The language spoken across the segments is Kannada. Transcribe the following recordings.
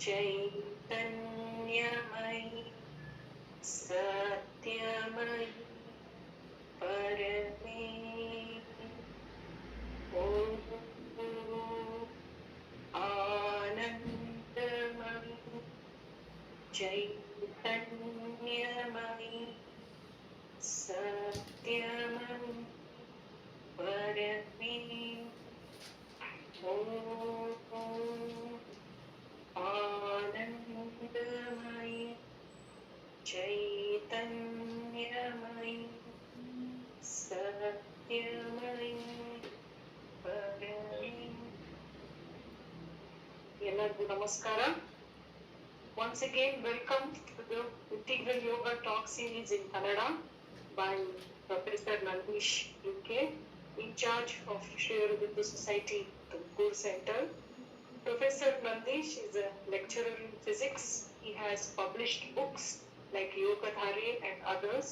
चैतन्यमयि सत्यमयि परमे ॐ आनन्दमयि चैतन्यमयि सत्यमयि परमे ॐ आनन्दमयि चैतन्यमयि सत्यमयि परमे ಎಲ್ಲರಿಗೂ ನಮಸ್ಕಾರ. Once again, welcome to the Integral Yoga Talk Series in Kannada by Professor Nandish UK, in charge of Sri Aurobindo Society, the Core Center. Professor Nandish is a lecturer in physics. He has published books like Yogadhare and others.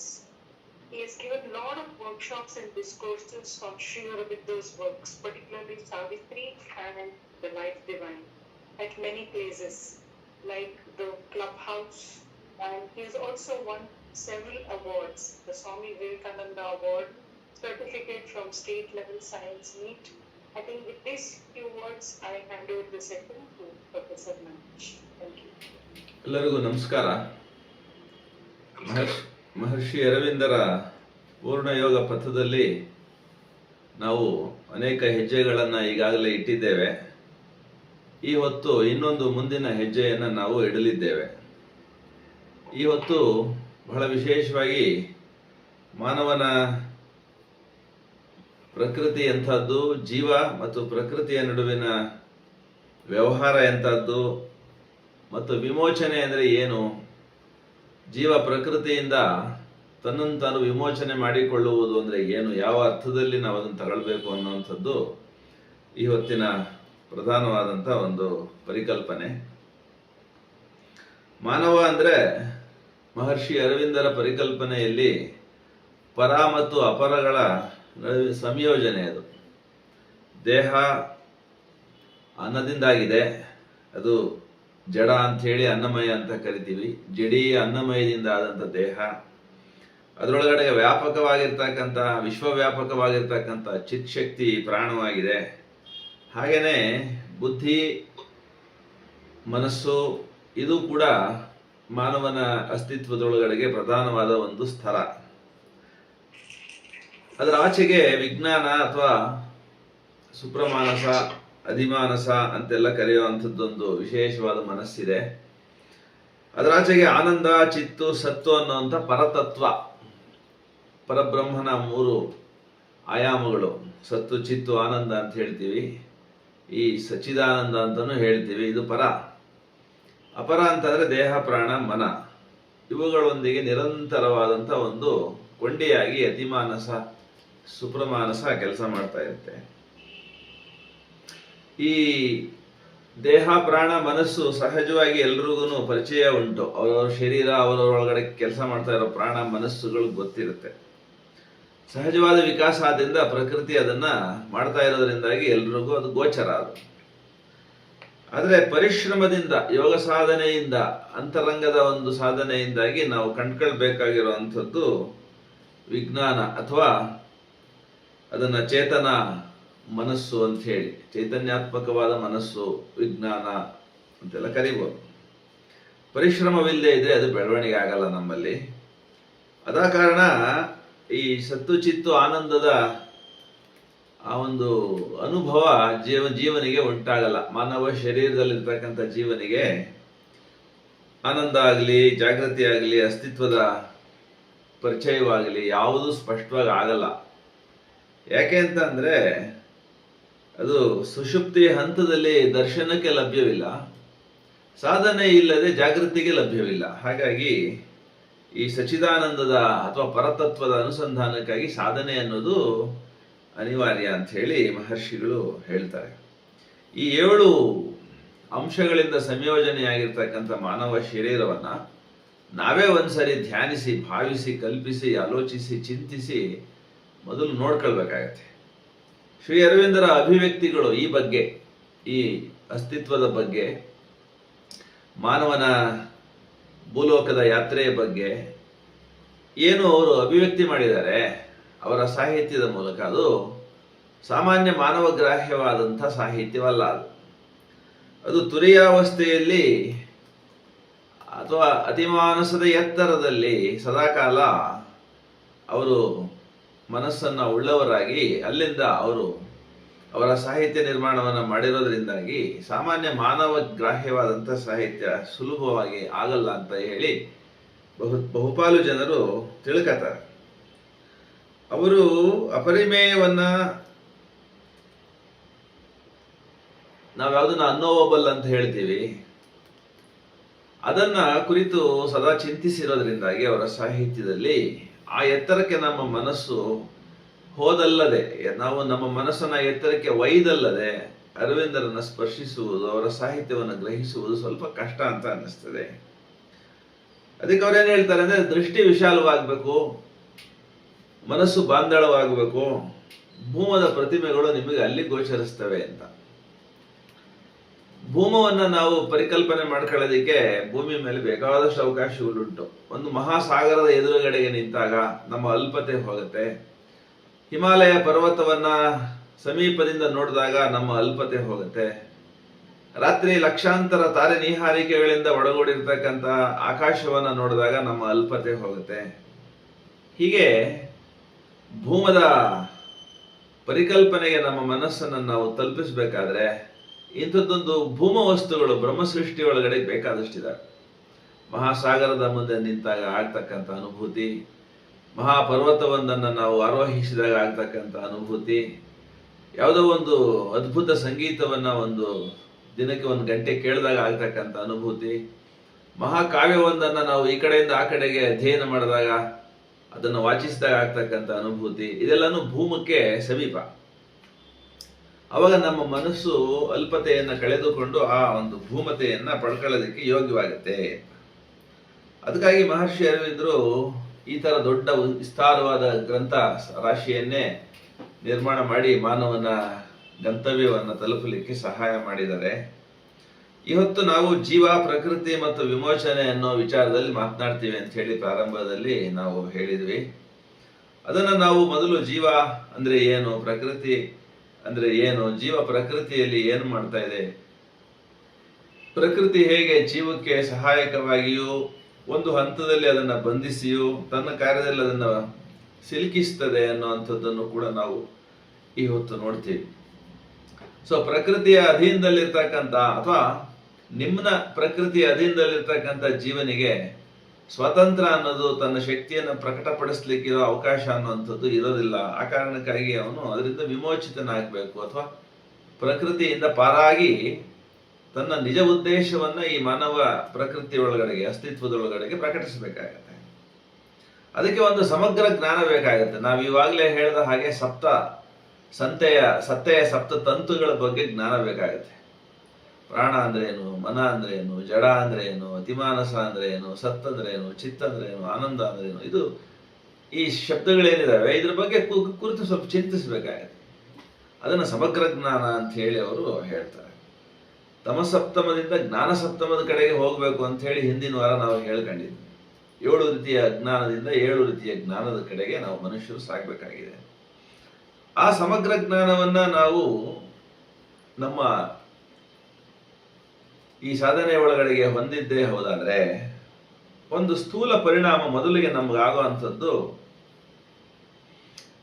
He has given a lot of workshops and discourses on Sri Aurobindo's works, particularly Savitri and the Life Divine, at many places like the Clubhouse, and he has also won several awards: the Swami Vivekananda Award, certificate from State Level Science Meet. I think with these few words, I hand over the session to Professor Nandish. Thank you. ಎಲ್ಲರಿಗೂ ನಮಸ್ಕಾರ. ಮಹರ್ಷಿ ಅರವಿಂದರ ಪೂರ್ಣಯೋಗ ಪಥದಲ್ಲಿ ನಾವು ಅನೇಕ ಹೆಜ್ಜೆಗಳನ್ನು ಈಗಾಗಲೇ ಇಟ್ಟಿದ್ದೇವೆ. ಈ ಹೊತ್ತು ಇನ್ನೊಂದು ಮುಂದಿನ ಹೆಜ್ಜೆಯನ್ನು ನಾವು ಇಡಲಿದ್ದೇವೆ. ಈ ಹೊತ್ತು ಬಹಳ ವಿಶೇಷವಾಗಿ ಮಾನವನ ಪ್ರಕೃತಿ ಎಂಥದ್ದು, ಜೀವ ಮತ್ತು ಪ್ರಕೃತಿಯ ನಡುವಿನ ವ್ಯವಹಾರ ಎಂಥದ್ದು, ಮತ್ತು ವಿಮೋಚನೆ ಅಂದರೆ ಏನು, ಜೀವ ಪ್ರಕೃತಿಯಿಂದ ತನ್ನನ್ನು ತಾನು ವಿಮೋಚನೆ ಮಾಡಿಕೊಳ್ಳುವುದು ಅಂದರೆ ಏನು, ಯಾವ ಅರ್ಥದಲ್ಲಿ ನಾವು ಅದನ್ನು ತಗೊಳ್ಬೇಕು ಅನ್ನುವಂಥದ್ದು ಈ ಹೊತ್ತಿನ ಪ್ರಧಾನವಾದಂಥ ಒಂದು ಪರಿಕಲ್ಪನೆ. ಮಾನವ ಅಂದರೆ ಮಹರ್ಷಿ ಅರವಿಂದರ ಪರಿಕಲ್ಪನೆಯಲ್ಲಿ ಪರ ಮತ್ತು ಅಪರಗಳ ನಡುವಿನ ಸಂಯೋಜನೆ. ಅದು ದೇಹ ಅನ್ನದಿಂದಾಗಿದೆ, ಅದು ಜಡ ಅಂಥೇಳಿ ಅನ್ನಮಯ ಅಂತ ಕರಿತೀವಿ. ಜಡೀ ಅನ್ನಮಯದಿಂದ ಆದಂಥ ದೇಹ, ಅದರೊಳಗಡೆ ವ್ಯಾಪಕವಾಗಿರ್ತಕ್ಕಂಥ ವಿಶ್ವವ್ಯಾಪಕವಾಗಿರ್ತಕ್ಕಂಥ ಚಿತ್ಶಕ್ತಿ ಪ್ರಾಣವಾಗಿದೆ. ಹಾಗೆಯೇ ಬುದ್ಧಿ, ಮನಸ್ಸು, ಇದು ಕೂಡ ಮಾನವನ ಅಸ್ತಿತ್ವದೊಳಗಡೆಗೆ ಪ್ರಧಾನವಾದ ಒಂದು ಸ್ಥಳ. ಅದರ ಆಚೆಗೆ ವಿಜ್ಞಾನ ಅಥವಾ ಸುಪ್ರಮಾನಸ, ಅಧಿಮಾನಸ ಅಂತೆಲ್ಲ ಕರೆಯುವಂಥದ್ದೊಂದು ವಿಶೇಷವಾದ ಮನಸ್ಸಿದೆ. ಅದರಾಚೆಗೆ ಆನಂದ, ಚಿತ್ತು, ಸತ್ತು ಅನ್ನುವಂಥ ಪರತತ್ವ, ಪರಬ್ರಹ್ಮನ 3 ಆಯಾಮಗಳು, ಸತ್ತು, ಚಿತ್ತು, ಆನಂದ ಅಂತ ಹೇಳ್ತೀವಿ. ಈ ಸಚ್ಚಿದಾನಂದ ಅಂತಲೂ ಹೇಳ್ತೀವಿ. ಇದು ಪರ. ಅಪರ ಅಂತಂದರೆ ದೇಹ, ಪ್ರಾಣ, ಮನ, ಇವುಗಳೊಂದಿಗೆ ನಿರಂತರವಾದಂಥ ಒಂದು ಕೊಂಡಿಯಾಗಿ ಅತಿಮಾನಸ, ಸುಪ್ರಮಾನಸ ಕೆಲಸ ಮಾಡ್ತಾ ಇರುತ್ತೆ. ಈ ದೇಹ, ಪ್ರಾಣ, ಮನಸ್ಸು ಸಹಜವಾಗಿ ಎಲ್ರಿಗೂ ಪರಿಚಯ ಉಂಟು. ಅವರವ್ರ ಶರೀರ, ಅವರೊಳಗಡೆ ಕೆಲಸ ಮಾಡ್ತಾ ಇರೋ ಪ್ರಾಣ, ಮನಸ್ಸುಗಳು ಗೊತ್ತಿರುತ್ತೆ. ಸಹಜವಾದ ವಿಕಾಸ ಆದ್ರಿಂದ ಪ್ರಕೃತಿ ಅದನ್ನ ಮಾಡ್ತಾ ಇರೋದ್ರಿಂದಾಗಿ ಎಲ್ರಿಗೂ ಅದು ಗೋಚರ. ಅದು ಆದರೆ ಪರಿಶ್ರಮದಿಂದ, ಯೋಗ ಸಾಧನೆಯಿಂದ, ಅಂತರಂಗದ ಒಂದು ಸಾಧನೆಯಿಂದಾಗಿ ನಾವು ಕಂಡ್ಕೊಳ್ಬೇಕಾಗಿರುವಂಥದ್ದು ವಿಜ್ಞಾನ, ಅಥವಾ ಅದನ್ನ ಚೇತನ ಮನಸ್ಸು ಅಂತ ಹೇಳಿ, ಚೈತನ್ಯಾತ್ಮಕವಾದ ಮನಸ್ಸು, ವಿಜ್ಞಾನ ಅಂತೆಲ್ಲ ಕರಿಬೋದು. ಪರಿಶ್ರಮವಿಲ್ಲದೆ ಇದ್ರೆ ಅದು ಬೆಳವಣಿಗೆ ಆಗಲ್ಲ ನಮ್ಮಲ್ಲಿ. ಅದ ಕಾರಣ ಈ ಸತ್ತು, ಚಿತ್ತು, ಆನಂದದ ಆ ಒಂದು ಅನುಭವ ಜೀವನಿಗೆ ಉಂಟಾಗಲ್ಲ. ಮಾನವ ಶರೀರದಲ್ಲಿರ್ತಕ್ಕಂಥ ಜೀವನಿಗೆ ಆನಂದ ಆಗಲಿ, ಜಾಗೃತಿ ಆಗಲಿ, ಅಸ್ತಿತ್ವದ ಪರಿಚಯವಾಗಲಿ ಯಾವುದು ಸ್ಪಷ್ಟವಾಗಿ ಆಗಲ್ಲ. ಯಾಕೆ ಅಂತ ಅಂದರೆ ಅದು ಸುಷುಪ್ತಿ ಹಂತದಲ್ಲಿ ದರ್ಶನಕ್ಕೆ ಲಭ್ಯವಿಲ್ಲ, ಸಾಧನೆ ಇಲ್ಲದೆ ಜಾಗೃತಿಗೆ ಲಭ್ಯವಿಲ್ಲ. ಹಾಗಾಗಿ ಈ ಸಚ್ಚಿದಾನಂದದ ಅಥವಾ ಪರತತ್ವದ ಅನುಸಂಧಾನಕ್ಕಾಗಿ ಸಾಧನೆ ಅನ್ನೋದು ಅನಿವಾರ್ಯ ಅಂತ ಹೇಳಿ ಮಹರ್ಷಿಗಳು ಹೇಳ್ತಾರೆ. ಈ 7 ಅಂಶಗಳಿಂದ ಸಂಯೋಜನೆಯಾಗಿರ್ತಕ್ಕಂಥ ಮಾನವ ಶರೀರವನ್ನ ನಾವೇ ಒಂದ್ಸರಿ ಧ್ಯಾನಿಸಿ, ಭಾವಿಸಿ, ಕಲ್ಪಿಸಿ, ಆಲೋಚಿಸಿ, ಚಿಂತಿಸಿ ಮೊದಲು ನೋಡ್ಕೊಳ್ಬೇಕಾಗತ್ತೆ. ಶ್ರೀ ಅರವಿಂದರ ಅಭಿವ್ಯಕ್ತಿಗಳು ಈ ಬಗ್ಗೆ, ಈ ಅಸ್ತಿತ್ವದ ಬಗ್ಗೆ ಮಾನವನ ಭೂಲೋಕದ ಯಾತ್ರೆಯ ಬಗ್ಗೆ ಏನು ಅವರು ಅಭಿವ್ಯಕ್ತಿ ಮಾಡಿದ್ದಾರೆ ಅವರ ಸಾಹಿತ್ಯದ ಮೂಲಕ, ಅದು ಸಾಮಾನ್ಯ ಮಾನವ ಗ್ರಾಹ್ಯವಾದಂಥ ಸಾಹಿತ್ಯವಲ್ಲ. ಅದು ತುರಿಯಾವಸ್ಥೆಯಲ್ಲಿ ಅಥವಾ ಅತಿಮಾನಸದ ಎತ್ತರದಲ್ಲಿ ಸದಾಕಾಲ ಅವರು ಮನಸ್ಸನ್ನು ಉಳ್ಳವರಾಗಿ ಅಲ್ಲಿಂದ ಅವರು ಅವರ ಸಾಹಿತ್ಯ ನಿರ್ಮಾಣವನ್ನು ಮಾಡಿರೋದ್ರಿಂದಾಗಿ ಸಾಮಾನ್ಯ ಮಾನವ ಗ್ರಾಹ್ಯವಾದಂಥ ಸಾಹಿತ್ಯ ಸುಲಭವಾಗಿ ಆಗಲ್ಲ ಅಂತ ಹೇಳಿ ಬಹುಪಾಲು ಜನರು ತಿಳ್ಕತಾರೆ. ಅವರು ಅಪರಿಮೇಯವನ್ನ ನಾವ್ಯಾವುದನ್ನ ಅನ್ನೋವಬಲ್ ಅಂತ ಹೇಳ್ತೀವಿ, ಅದನ್ನ ಕುರಿತು ಸದಾ ಚಿಂತಿಸಿರೋದ್ರಿಂದಾಗಿ ಅವರ ಸಾಹಿತ್ಯದಲ್ಲಿ ಆ ಎತ್ತರಕ್ಕೆ ನಮ್ಮ ಮನಸ್ಸು ಹೋದಲ್ಲದೆ, ನಾವು ನಮ್ಮ ಮನಸ್ಸನ್ನ ಎತ್ತರಕ್ಕೆ ಒಯ್ದಲ್ಲದೆ ಅರವಿಂದರನ್ನ ಸ್ಪರ್ಶಿಸುವುದು, ಅವರ ಸಾಹಿತ್ಯವನ್ನು ಗ್ರಹಿಸುವುದು ಸ್ವಲ್ಪ ಕಷ್ಟ ಅಂತ ಅನ್ನಿಸ್ತದೆ. ಅದಕ್ಕೆ ಅವ್ರೇನು ಹೇಳ್ತಾರೆ ಅಂದ್ರೆ, ದೃಷ್ಟಿ ವಿಶಾಲವಾಗಬೇಕು, ಮನಸ್ಸು ಬಾಂಧಳವಾಗಬೇಕು, ಭೂಮದ ಪ್ರತಿಮೆಗಳು ನಿಮಗೆ ಅಲ್ಲಿ ಗೋಚರಿಸ್ತವೆ ಅಂತ. ಭೂಮವನ್ನು ನಾವು ಪರಿಕಲ್ಪನೆ ಮಾಡ್ಕೊಳ್ಳೋದಕ್ಕೆ ಭೂಮಿ ಮೇಲೆ ಬೇಕಾದಷ್ಟು ಅವಕಾಶಗಳುಂಟು. ಒಂದು ಮಹಾಸಾಗರದ ಎದುರುಗಡೆಗೆ ನಿಂತಾಗ ನಮ್ಮ ಅಲ್ಪತೆ ಹೋಗುತ್ತೆ. ಹಿಮಾಲಯ ಪರ್ವತವನ್ನ ಸಮೀಪದಿಂದ ನೋಡಿದಾಗ ನಮ್ಮ ಅಲ್ಪತೆ ಹೋಗುತ್ತೆ. ರಾತ್ರಿ ಲಕ್ಷಾಂತರ ತಾರೆ ನೀಹಾರಿಕೆಗಳಿಂದ ಒಳಗೂಡಿರ್ತಕ್ಕಂಥ ಆಕಾಶವನ್ನ ನೋಡಿದಾಗ ನಮ್ಮ ಅಲ್ಪತೆ ಹೋಗುತ್ತೆ. ಹೀಗೆ ಭೂಮದ ಪರಿಕಲ್ಪನೆಗೆ ನಮ್ಮ ಮನಸ್ಸನ್ನು ನಾವು ತಲುಪಿಸಬೇಕಾದ್ರೆ ಇಂಥದ್ದೊಂದು ಭೂಮ ವಸ್ತುಗಳು ಬ್ರಹ್ಮ ಸೃಷ್ಟಿ ಒಳಗಡೆ ಬೇಕಾದಷ್ಟಿದ್ದಾರೆ. ಮಹಾಸಾಗರದ ಮುಂದೆ ನಿಂತಾಗ ಆಗ್ತಕ್ಕಂಥ ಅನುಭೂತಿ, ಮಹಾಪರ್ವತವೊಂದನ್ನು ನಾವು ಆರೋಹಿಸಿದಾಗ ಆಗ್ತಕ್ಕಂಥ ಅನುಭೂತಿ, ಯಾವುದೋ ಒಂದು ಅದ್ಭುತ ಸಂಗೀತವನ್ನ ಒಂದು ದಿನಕ್ಕೆ 1 ಗಂಟೆ ಕೇಳಿದಾಗ ಆಗ್ತಕ್ಕಂಥ ಅನುಭೂತಿ, ಮಹಾಕಾವ್ಯವೊಂದನ್ನು ನಾವು ಈ ಕಡೆಯಿಂದ ಆ ಕಡೆಗೆ ಅಧ್ಯಯನ ಮಾಡಿದಾಗ ಅದನ್ನು ವಾಚಿಸಿದಾಗ ಆಗ್ತಕ್ಕಂಥ ಅನುಭೂತಿ, ಇದೆಲ್ಲನೂ ಭೂಮಕ್ಕೆ ಸಮೀಪ. ಅವಾಗ ನಮ್ಮ ಮನಸ್ಸು ಅಲ್ಪತೆಯನ್ನು ಕಳೆದುಕೊಂಡು ಆ ಒಂದು ಭೂಮತೆಯನ್ನ ಪಡ್ಕೊಳ್ಳೋದಕ್ಕೆ ಯೋಗ್ಯವಾಗುತ್ತೆ. ಅದಕ್ಕಾಗಿ ಮಹರ್ಷಿ ಅರವಿಂದರು ಈ ತರ ದೊಡ್ಡ ವಿಸ್ತಾರವಾದ ಗ್ರಂಥ ರಾಶಿಯನ್ನೇ ನಿರ್ಮಾಣ ಮಾಡಿ ಮಾನವನ ಗಂತವ್ಯವನ್ನು ತಲುಪಲಿಕ್ಕೆ ಸಹಾಯ ಮಾಡಿದ್ದಾರೆ. ಇವತ್ತು ನಾವು ಜೀವ, ಪ್ರಕೃತಿ ಮತ್ತು ವಿಮೋಚನೆ ಅನ್ನೋ ವಿಚಾರದಲ್ಲಿ ಮಾತನಾಡ್ತೀವಿ ಅಂತ ಹೇಳಿ ಪ್ರಾರಂಭದಲ್ಲಿ ನಾವು ಹೇಳಿದ್ವಿ. ಅದನ್ನ ನಾವು ಮೊದಲು ಜೀವ ಅಂದ್ರೆ ಏನು, ಪ್ರಕೃತಿ ಅಂದ್ರೆ ಏನು, ಜೀವ ಪ್ರಕೃತಿಯಲ್ಲಿ ಏನು ಮಾಡ್ತಾ ಇದೆ, ಪ್ರಕೃತಿ ಹೇಗೆ ಜೀವಕ್ಕೆ ಸಹಾಯಕವಾಗಿಯೂ ಒಂದು ಹಂತದಲ್ಲಿ ಅದನ್ನ ಬಂಧಿಸಿಯೂ ತನ್ನ ಕಾರ್ಯದಲ್ಲಿ ಅದನ್ನ ಸಿಲುಕಿಸ್ತದೆ ಅನ್ನುವಂಥದ್ದನ್ನು ಕೂಡ ನಾವು ಈ ಹೊತ್ತು ನೋಡ್ತೀವಿ. ಸೊ ಪ್ರಕೃತಿಯ ಅಧೀನದಲ್ಲಿರ್ತಕ್ಕಂಥ ಅಥವಾ ನಿಮ್ನ ಪ್ರಕೃತಿಯ ಅಧೀನದಲ್ಲಿರ್ತಕ್ಕಂಥ ಜೀವನಿಗೆ ಸ್ವತಂತ್ರ ಅನ್ನೋದು, ತನ್ನ ಶಕ್ತಿಯನ್ನು ಪ್ರಕಟಪಡಿಸ್ಲಿಕ್ಕಿರೋ ಅವಕಾಶ ಅನ್ನುವಂಥದ್ದು ಇರೋದಿಲ್ಲ. ಆ ಕಾರಣಕ್ಕಾಗಿ ಅವನು ಅದರಿಂದ ವಿಮೋಚಿತನಾಗಬೇಕು ಅಥವಾ ಪ್ರಕೃತಿಯಿಂದ ಪಾರಾಗಿ ತನ್ನ ನಿಜ ಉದ್ದೇಶವನ್ನ ಈ ಮಾನವ ಪ್ರಕೃತಿ ಒಳಗಡೆಗೆ, ಅಸ್ತಿತ್ವದೊಳಗಡೆಗೆ ಪ್ರಕಟಿಸಬೇಕಾಗತ್ತೆ. ಅದಕ್ಕೆ ಒಂದು ಸಮಗ್ರ ಜ್ಞಾನ ಬೇಕಾಗತ್ತೆ. ನಾವು ಇವಾಗಲೇ ಹೇಳಿದ ಹಾಗೆ ಸತ್ತೆಯ ಸಪ್ತ ತಂತುಗಳ ಬಗ್ಗೆ ಜ್ಞಾನ ಬೇಕಾಗತ್ತೆ. ಪ್ರಾಣ ಅಂದ್ರೆ ಏನು, ಮನ ಅಂದ್ರೆ ಏನು, ಜಡ ಅಂದ್ರೆ ಏನು, ಅತಿಮಾನಸ ಅಂದ್ರೆ ಏನು, ಸತ್ ಅಂದ್ರೆ ಏನು, ಚಿತ್ತ ಅಂದ್ರೆ ಏನು, ಆನಂದ ಅಂದ್ರೆ ಏನು, ಇದು ಈ ಶಬ್ದಗಳೇನಿದಾವೆ ಇದ್ರ ಬಗ್ಗೆ ಕುರಿತು ಸ್ವಲ್ಪ ಚಿಂತಿಸಬೇಕಾಗತ್ತೆ. ಅದನ್ನ ಸಮಗ್ರ ಜ್ಞಾನ ಅಂತ ಹೇಳಿ ಅವರು ಹೇಳ್ತಾರೆ. ತಮಸಪ್ತಮದಿಂದ ಜ್ಞಾನ ಸಪ್ತಮದ ಕಡೆಗೆ ಹೋಗ್ಬೇಕು ಅಂತ ಹೇಳಿ ಹಿಂದಿನ ವಾರ ನಾವು ಹೇಳ್ಕೊಂಡಿದ್ವಿ. 7 ರೀತಿಯ ಅಜ್ಞಾನದಿಂದ 7 ರೀತಿಯ ಜ್ಞಾನದ ಕಡೆಗೆ ನಾವು ಮನುಷ್ಯರು ಸಾಗಬೇಕಾಗಿದೆ. ಆ ಸಮಗ್ರ ಜ್ಞಾನವನ್ನ ನಾವು ನಮ್ಮ ಈ ಸಾಧನೆ ಒಳಗಡೆಗೆ ಹೊಂದಿದ್ದೇ ಹೋದಾದ್ರೆ ಒಂದು ಸ್ಥೂಲ ಪರಿಣಾಮ ಮೊದಲಿಗೆ ನಮಗಾಗುವಂಥದ್ದು,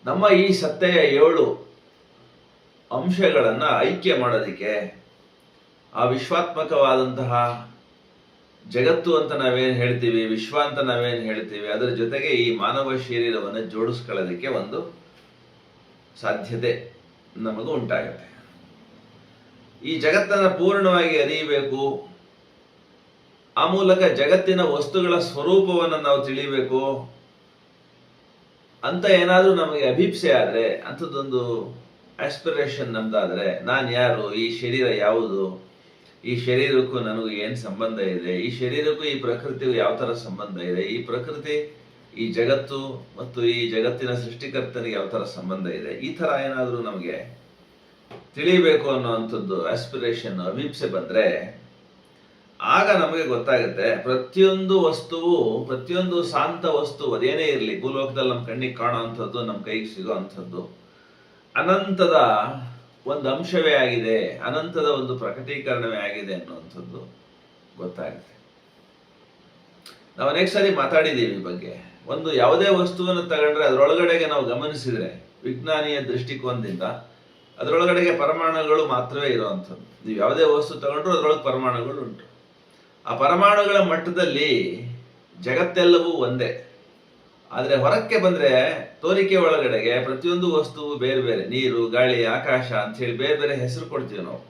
ನಮ್ಮ ಈ ಸತ್ತೆಯ 7 ಅಂಶಗಳನ್ನ ಐಕ್ಯ ಮಾಡೋದಿಕ್ಕೆ, ಆ ವಿಶ್ವಾತ್ಮಕವಾದಂತಹ ಜಗತ್ತು ಅಂತ ನಾವೇನ್ ಹೇಳ್ತೀವಿ, ವಿಶ್ವ ಅಂತ ನಾವೇನ್ ಹೇಳ್ತೀವಿ, ಅದರ ಜೊತೆಗೆ ಈ ಮಾನವ ಶರೀರವನ್ನು ಜೋಡಿಸ್ಕೊಳ್ಳೋದಕ್ಕೆ ಒಂದು ಸಾಧ್ಯತೆ ನಮಗೂ ಉಂಟಾಗುತ್ತೆ. ಈ ಜಗತ್ತನ್ನು ಪೂರ್ಣವಾಗಿ ಅರಿಯಬೇಕು, ಆ ಮೂಲಕ ಜಗತ್ತಿನ ವಸ್ತುಗಳ ಸ್ವರೂಪವನ್ನು ನಾವು ತಿಳಿಬೇಕು ಅಂತ ಏನಾದ್ರೂ ನಮಗೆ ಅಭಿಪ್ಸೆ ಆದ್ರೆ, ಅಂಥದ್ದೊಂದು ಆಸ್ಪಿರೇಷನ್ ನಮ್ದಾದ್ರೆ, ನಾನು ಯಾರು, ಈ ಶರೀರ ಯಾವುದು, ಈ ಶರೀರಕ್ಕೂ ನನಗೂ ಏನ್ ಸಂಬಂಧ ಇದೆ, ಈ ಶರೀರಕ್ಕೂ ಈ ಪ್ರಕೃತಿಗೂ ಯಾವ ತರ ಸಂಬಂಧ ಇದೆ, ಈ ಪ್ರಕೃತಿ ಈ ಜಗತ್ತು ಮತ್ತು ಈ ಜಗತ್ತಿನ ಸೃಷ್ಟಿಕರ್ತನಿಗೆ ಯಾವ ತರ ಸಂಬಂಧ ಇದೆ, ಈ ತರ ಏನಾದ್ರೂ ನಮಗೆ ತಿಳಿಬೇಕು ಅನ್ನೋವಂಥದ್ದು ಆಸ್ಪಿರೇಷನ್, ಅಭಿಪ್ಸೆ ಬಂದ್ರೆ ಆಗ ನಮಗೆ ಗೊತ್ತಾಗುತ್ತೆ ಪ್ರತಿಯೊಂದು ವಸ್ತುವು, ಪ್ರತಿಯೊಂದು ಶಾಂತ ವಸ್ತು ಅದೇನೇ ಇರಲಿ, ಭೂಲೋಕದಲ್ಲಿ ನಮ್ಮ ಕಣ್ಣಿಗೆ ಕಾಣೋ ಅಂಥದ್ದು, ನಮ್ಮ ಕೈಗೆ ಸಿಗೋ ಅಂಥದ್ದು ಅನಂತದ ಒಂದು ಅಂಶವೇ ಆಗಿದೆ, ಅನಂತದ ಒಂದು ಪ್ರಕಟೀಕರಣವೇ ಆಗಿದೆ ಅನ್ನುವಂಥದ್ದು ಗೊತ್ತಾಗುತ್ತೆ. ನಾವು ಅನೇಕ ಸಾರಿ ಮಾತಾಡಿದ್ದೀವಿ ಈ ಬಗ್ಗೆ. ಒಂದು ಯಾವುದೇ ವಸ್ತುವನ್ನು ತಗೊಂಡ್ರೆ ಅದರೊಳಗಡೆಗೆ ನಾವು ಗಮನಿಸಿದ್ರೆ ವಿಜ್ಞಾನಿಯ ದೃಷ್ಟಿಕೋನದಿಂದ ಅದರೊಳಗಡೆಗೆ ಪರಮಾಣುಗಳು ಮಾತ್ರವೇ ಇರುವಂಥದ್ದು. ನೀವು ಯಾವುದೇ ವಸ್ತು ತಗೊಂಡ್ರು ಅದರೊಳಗೆ ಪರಮಾಣುಗಳು ಉಂಟು. ಆ ಪರಮಾಣುಗಳ ಮಟ್ಟದಲ್ಲಿ ಜಗತ್ತೆಲ್ಲವೂ ಒಂದೇ. ಆದರೆ ಹೊರಕ್ಕೆ ಬಂದ್ರೆ ತೋರಿಕೆ ಒಳಗಡೆಗೆ ಪ್ರತಿಯೊಂದು ವಸ್ತುವು ಬೇರೆ ಬೇರೆ, ನೀರು, ಗಾಳಿ, ಆಕಾಶ ಅಂತ ಹೇಳಿ ಬೇರೆ ಬೇರೆ ಹೆಸರು ಕೊಡ್ತೀವಿ ನಾವು.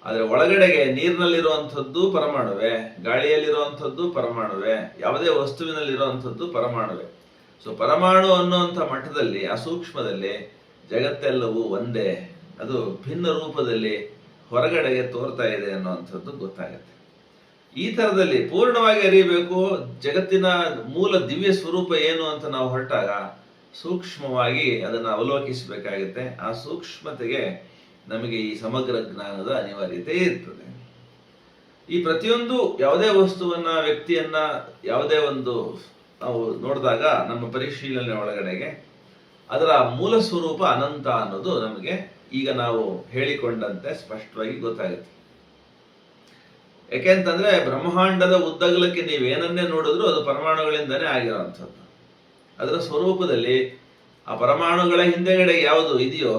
ಆದರೆ ಒಳಗಡೆಗೆ ನೀರಿನಲ್ಲಿರುವಂಥದ್ದು ಪರಮಾಣುವೆ, ಗಾಳಿಯಲ್ಲಿರುವಂಥದ್ದು ಪರಮಾಣುವೆ, ಯಾವುದೇ ವಸ್ತುವಿನಲ್ಲಿರುವಂಥದ್ದು ಪರಮಾಣುವೆ. ಸೊ ಪರಮಾಣು ಅನ್ನುವಂಥ ಮಟ್ಟದಲ್ಲಿ, ಆ ಸೂಕ್ಷ್ಮದಲ್ಲಿ ಜಗತ್ತೆಲ್ಲವೂ ಒಂದೇ, ಅದು ಭಿನ್ನ ರೂಪದಲ್ಲಿ ಹೊರಗಡೆಗೆ ತೋರ್ತಾ ಇದೆ ಅನ್ನುವಂಥದ್ದು ಗೊತ್ತಾಗುತ್ತೆ. ಈ ಥರದಲ್ಲಿ ಪೂರ್ಣವಾಗಿ ಅರಿಯಬೇಕು ಜಗತ್ತಿನ ಮೂಲ ದಿವ್ಯ ಸ್ವರೂಪ ಏನು ಅಂತ ನಾವು ಹೊರಟಾಗ ಸೂಕ್ಷ್ಮವಾಗಿ ಅದನ್ನು ಅವಲೋಕಿಸಬೇಕಾಗುತ್ತೆ. ಆ ಸೂಕ್ಷ್ಮತೆಗೆ ನಮಗೆ ಈ ಸಮಗ್ರ ಜ್ಞಾನದ ಅನಿವಾರ್ಯತೆ ಇರ್ತದೆ. ಈ ಪ್ರತಿಯೊಂದು ಯಾವುದೇ ವಸ್ತುವನ್ನ, ವ್ಯಕ್ತಿಯನ್ನ, ಯಾವುದೇ ಒಂದು ನಾವು ನೋಡಿದಾಗ ನಮ್ಮ ಪರಿಶೀಲನೆ ಒಳಗಡೆಗೆ ಅದರ ಮೂಲ ಸ್ವರೂಪ ಅನಂತ ಅನ್ನೋದು ನಮಗೆ ಈಗ ನಾವು ಹೇಳಿಕೊಂಡಂತೆ ಸ್ಪಷ್ಟವಾಗಿ ಗೊತ್ತಾಗುತ್ತೆ. ಯಾಕೆಂತಂದ್ರೆ ಬ್ರಹ್ಮಾಂಡದ ಉದ್ದಗಲಕ್ಕೆ ನೀವೇನನ್ನೇ ನೋಡಿದ್ರು ಅದು ಪರಮಾಣುಗಳಿಂದನೇ ಆಗಿರೋವಂಥದ್ದು. ಅದರ ಸ್ವರೂಪದಲ್ಲಿ ಆ ಪರಮಾಣುಗಳ ಹಿಂದೆಗಡೆ ಯಾವುದು ಇದೆಯೋ,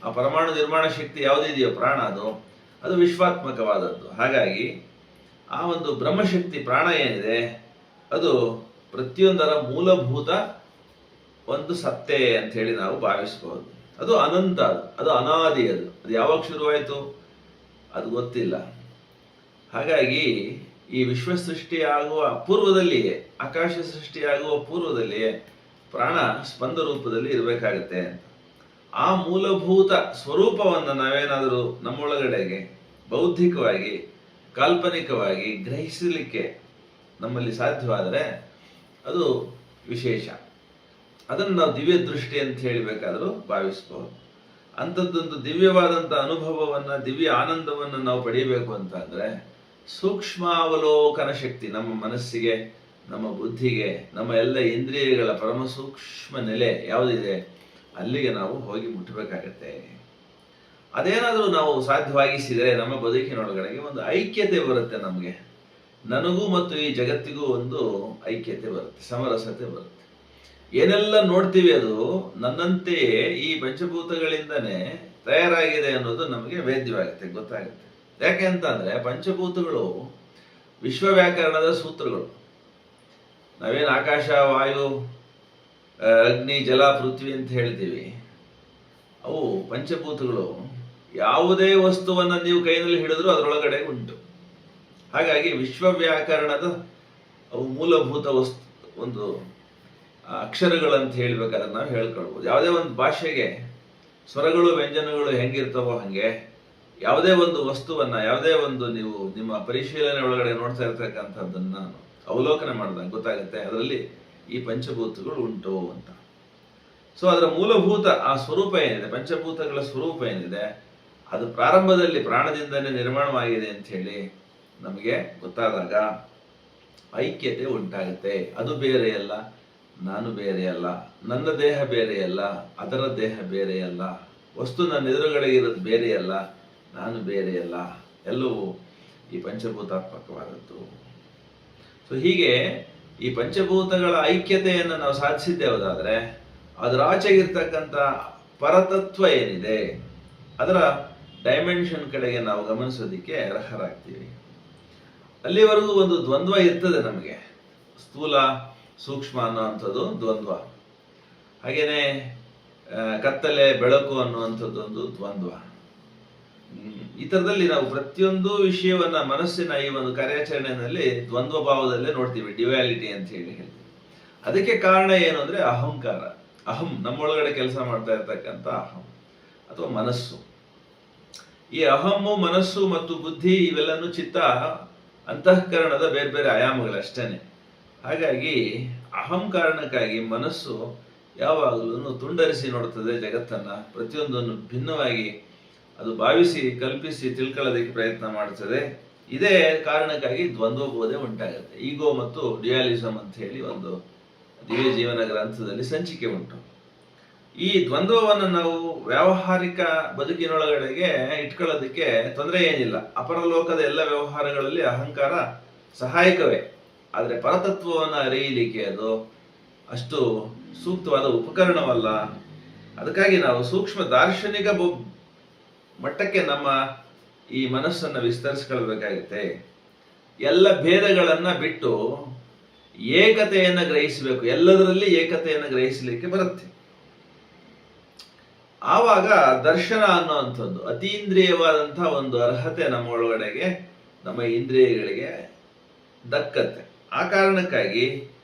ಆ ಪರಮಾಣು ನಿರ್ಮಾಣ ಶಕ್ತಿ ಯಾವುದಿದೆಯೋ ಪ್ರಾಣ, ಅದು ವಿಶ್ವಾತ್ಮಕವಾದದ್ದು. ಹಾಗಾಗಿ ಆ ಒಂದು ಬ್ರಹ್ಮಶಕ್ತಿ ಪ್ರಾಣ ಏನಿದೆ ಅದು ಪ್ರತಿಯೊಂದರ ಮೂಲಭೂತ ಒಂದು ಸತ್ತೆ ಅಂತ ಹೇಳಿ ನಾವು ಭಾವಿಸಬಹುದು. ಅದು ಅನಂತ, ಅದು ಅನಾದಿ, ಅದು ಯಾವಾಗ ಶುರುವಾಯಿತು ಅದು ಗೊತ್ತಿಲ್ಲ. ಹಾಗಾಗಿ ಈ ವಿಶ್ವ ಸೃಷ್ಟಿಯಾಗುವ ಪೂರ್ವದಲ್ಲಿಯೇ, ಆಕಾಶ ಸೃಷ್ಟಿಯಾಗುವ ಪೂರ್ವದಲ್ಲಿಯೇ ಪ್ರಾಣ ಸ್ಪಂದ ರೂಪದಲ್ಲಿ ಇರಬೇಕಾಗತ್ತೆ. ಆ ಮೂಲಭೂತ ಸ್ವರೂಪವನ್ನು ನಾವೇನಾದರೂ ನಮ್ಮೊಳಗಡೆಗೆ ಬೌದ್ಧಿಕವಾಗಿ, ಕಾಲ್ಪನಿಕವಾಗಿ ಗ್ರಹಿಸಲಿಕ್ಕೆ ನಮ್ಮಲ್ಲಿ ಸಾಧ್ಯವಾದರೆ ಅದು ವಿಶೇಷ. ಅದನ್ನು ನಾವು ದಿವ್ಯ ದೃಷ್ಟಿ ಅಂತ ಹೇಳಬೇಕಾದ್ರೂ ಭಾವಿಸಬಹುದು. ಅಂಥದ್ದೊಂದು ದಿವ್ಯವಾದಂಥ ಅನುಭವವನ್ನು, ದಿವ್ಯ ಆನಂದವನ್ನು ನಾವು ಪಡೆಯಬೇಕು ಅಂತ ಅಂದರೆ ಸೂಕ್ಷ್ಮಾವಲೋಕನ ಶಕ್ತಿ ನಮ್ಮ ಮನಸ್ಸಿಗೆ, ನಮ್ಮ ಬುದ್ಧಿಗೆ, ನಮ್ಮ ಎಲ್ಲ ಇಂದ್ರಿಯಗಳ ಪರಮ ಸೂಕ್ಷ್ಮ ನೆಲೆ ಯಾವುದಿದೆ ಅಲ್ಲಿಗೆ ನಾವು ಹೋಗಿ ಮುಟ್ಟಬೇಕಾಗತ್ತೆ. ಅದೇನಾದರೂ ನಾವು ಸಾಧ್ಯವಾಗಿಸಿದರೆ ನಮ್ಮ ಬದುಕಿನೊಳಗಡೆಗೆ ಒಂದು ಐಕ್ಯತೆ ಬರುತ್ತೆ. ನಮಗೆ, ನನಗೂ ಮತ್ತು ಈ ಜಗತ್ತಿಗೂ ಒಂದು ಐಕ್ಯತೆ ಬರುತ್ತೆ, ಸಮರಸತೆ ಬರುತ್ತೆ. ಏನೆಲ್ಲ ನೋಡ್ತೀವಿ ಅದು ನನ್ನಂತೆಯೇ ಈ ಪಂಚಭೂತಗಳಿಂದನೇ ತಯಾರಾಗಿದೆ ಅನ್ನೋದು ನಮಗೆ ವೇದ್ಯವಾಗುತ್ತೆ, ಗೊತ್ತಾಗುತ್ತೆ. ಯಾಕೆ ಅಂತ ಅಂದ್ರೆ ಪಂಚಭೂತಗಳು ವಿಶ್ವ ವ್ಯಾಕರಣದ ಸೂತ್ರಗಳು. ನಾವೇನು ಆಕಾಶ, ವಾಯು, ಅಗ್ನಿ, ಜಲ, ಪೃಥ್ವಿ ಅಂತ ಹೇಳ್ತೀವಿ, ಅವು ಪಂಚಭೂತಗಳು. ಯಾವುದೇ ವಸ್ತುವನ್ನು ನೀವು ಕೈನಲ್ಲಿ ಹಿಡಿದ್ರೂ ಅದರೊಳಗಡೆ ಉಂಟು. ಹಾಗಾಗಿ ವಿಶ್ವ ವ್ಯಾಕರಣದ ಅವು ಮೂಲಭೂತ ಒಂದು ಅಕ್ಷರಗಳಂತ ಹೇಳ್ಬೇಕಾದ್ರೆ ನಾವು ಹೇಳ್ಕೊಳ್ಬೋದು. ಯಾವುದೇ ಒಂದು ಭಾಷೆಗೆ ಸ್ವರಗಳು, ವ್ಯಂಜನಗಳು ಹೆಂಗಿರ್ತವೋ ಹಾಗೆ ಯಾವುದೇ ಒಂದು ವಸ್ತುವನ್ನ, ಯಾವುದೇ ಒಂದು ನೀವು ನಿಮ್ಮ ಪರಿಶೀಲನೆ ಒಳಗಡೆ ನೋಡ್ತಾ ಇರ್ತಕ್ಕಂಥದ್ದನ್ನ ಅವಲೋಕನ ಮಾಡಿದಾಗ ಗೊತ್ತಾಗುತ್ತೆ ಅದರಲ್ಲಿ ಈ ಪಂಚಭೂತಗಳು ಉಂಟು ಅಂತ. ಸೊ ಅದರ ಮೂಲಭೂತ ಆ ಸ್ವರೂಪ ಏನಿದೆ, ಪಂಚಭೂತಗಳ ಸ್ವರೂಪ ಏನಿದೆ, ಅದು ಪ್ರಾರಂಭದಲ್ಲಿ ಪ್ರಾಣದಿಂದನೇ ನಿರ್ಮಾಣವಾಗಿದೆ ಅಂತ ಹೇಳಿ ನಮಗೆ ಗೊತ್ತಾದಾಗ ಐಕ್ಯತೆ ಉಂಟಾಗುತ್ತೆ. ಅದು ಬೇರೆಯಲ್ಲ, ನಾನು ಬೇರೆಯಲ್ಲ, ನನ್ನ ದೇಹ ಬೇರೆಯಲ್ಲ, ಅದರ ದೇಹ ಬೇರೆಯಲ್ಲ, ವಸ್ತು ನನ್ನ ಎದುರುಗಡೆ ಇರೋದು ಬೇರೆಯಲ್ಲ, ನಾನು ಬೇರೆಯಲ್ಲ, ಎಲ್ಲವೂ ಈ ಪಂಚಭೂತಾತ್ಮಕವಾದದ್ದು. ಸೊ ಹೀಗೆ ಈ ಪಂಚಭೂತಗಳ ಐಕ್ಯತೆಯನ್ನು ನಾವು ಸಾಧಿಸಿದ್ದೇವುದಾದ್ರೆ ಅದರ ಆಚೆಗಿರ್ತಕ್ಕಂಥ ಪರತತ್ವ ಏನಿದೆ ಅದರ ಡೈಮೆನ್ಷನ್ ಕಡೆಗೆ ನಾವು ಗಮನಿಸೋದಿಕ್ಕೆ ಅರ್ಹರಾಗ್ತೀವಿ. ಅಲ್ಲಿವರೆಗೂ ಒಂದು ದ್ವಂದ್ವ ಇರ್ತದೆ ನಮಗೆ, ಸ್ಥೂಲ ಸೂಕ್ಷ್ಮ ಅನ್ನುವಂಥದ್ದು ದ್ವಂದ್ವ. ಹಾಗೇನೆ ಕತ್ತಲೆ ಬೆಳಕು ಅನ್ನುವಂಥದ್ದು ಒಂದು ದ್ವಂದ್ವ. ಈ ಥರದಲ್ಲಿ ನಾವು ಪ್ರತಿಯೊಂದು ವಿಷಯವನ್ನ ಮನಸ್ಸಿನ ಈ ಒಂದು ಕಾರ್ಯಾಚರಣೆಯಲ್ಲಿ ದ್ವಂದ್ವ ಭಾವದಲ್ಲೇ ನೋಡ್ತೀವಿ, ಡ್ಯುಯಾಲಿಟಿ ಅಂತ ಹೇಳಿ ಹೇಳ್ತೀವಿ. ಅದಕ್ಕೆ ಕಾರಣ ಏನು ಅಂದ್ರೆ ಅಹಂಕಾರ, ಅಹಂ, ನಮ್ಮೊಳಗಡೆ ಕೆಲಸ ಮಾಡ್ತಾ ಇರ್ತಕ್ಕಂಥ ಅಹಂ ಅಥವಾ ಮನಸ್ಸು. ಈ ಅಹಮ್ಮು, ಮನಸ್ಸು ಮತ್ತು ಬುದ್ಧಿ ಇವೆಲ್ಲನೂ ಚಿತ್ತ, ಅಂತಃಕರಣದ ಬೇರೆ ಬೇರೆ ಆಯಾಮಗಳಷ್ಟೇನೆ. ಹಾಗಾಗಿ ಅಹಂ ಕಾರಣಕ್ಕಾಗಿ ಮನಸ್ಸು ಯಾವಾಗಲೂ ತುಂಡರಿಸಿ ನೋಡ್ತದೆ ಜಗತ್ತನ್ನ, ಪ್ರತಿಯೊಂದನ್ನು ಭಿನ್ನವಾಗಿ ಅದು ಭಾವಿಸಿ, ಕಲ್ಪಿಸಿ, ತಿಳ್ಕೊಳ್ಳೋದಕ್ಕೆ ಪ್ರಯತ್ನ ಮಾಡ್ತದೆ. ಇದೇ ಕಾರಣಕ್ಕಾಗಿ ದ್ವಂದ್ವ ಬೋಧೆ ಉಂಟಾಗುತ್ತೆ. ಈಗೋ ಮತ್ತು ಡ್ಯುಯಾಲಿಸಮ್ ಅಂತ ಹೇಳಿ ಒಂದು ದಿವ್ಯ ಜೀವನ ಗ್ರಂಥದಲ್ಲಿ ಸಂಚಿಕೆ ಉಂಟು. ಈ ದ್ವಂದ್ವವನ್ನು ನಾವು ವ್ಯಾವಹಾರಿಕ ಬದುಕಿನೊಳಗಡೆಗೆ ಇಟ್ಕೊಳ್ಳೋದಕ್ಕೆ ತೊಂದರೆ ಏನಿಲ್ಲ. ಅಪರಲೋಕದ ಎಲ್ಲ ವ್ಯವಹಾರಗಳಲ್ಲಿ ಅಹಂಕಾರ ಸಹಾಯಕವೇ. ಆದರೆ ಪರತತ್ವವನ್ನು ಅರಿಯಲಿಕ್ಕೆ ಅದು ಅಷ್ಟು ಸೂಕ್ತವಾದ ಉಪಕರಣವಲ್ಲ. ಅದಕ್ಕಾಗಿ ನಾವು ಸೂಕ್ಷ್ಮ ದಾರ್ಶನಿಕ ಮಟ್ಟಕ್ಕೆ ನಮ್ಮ ಈ ಮನಸ್ಸನ್ನು ವಿಸ್ತರಿಸ್ಕೊಳ್ಬೇಕಾಗುತ್ತೆ. ಎಲ್ಲ ಭೇದಗಳನ್ನ ಬಿಟ್ಟು ಏಕತೆಯನ್ನು ಗ್ರಹಿಸಬೇಕು. ಎಲ್ಲದರಲ್ಲಿ ಏಕತೆಯನ್ನು ಗ್ರಹಿಸಲಿಕ್ಕೆ ಬರುತ್ತೆ. ಆವಾಗ ದರ್ಶನ ಅನ್ನುವಂಥದ್ದು ಅತೀಂದ್ರಿಯವಾದಂತಹ ಒಂದು ಅರ್ಹತೆ ನಮ್ಮ ಒಳಗಡೆಗೆ, ನಮ್ಮ ಇಂದ್ರಿಯಗಳಿಗೆ ದಕ್ಕತ್ತೆ. ಆ ಕಾರಣಕ್ಕಾಗಿ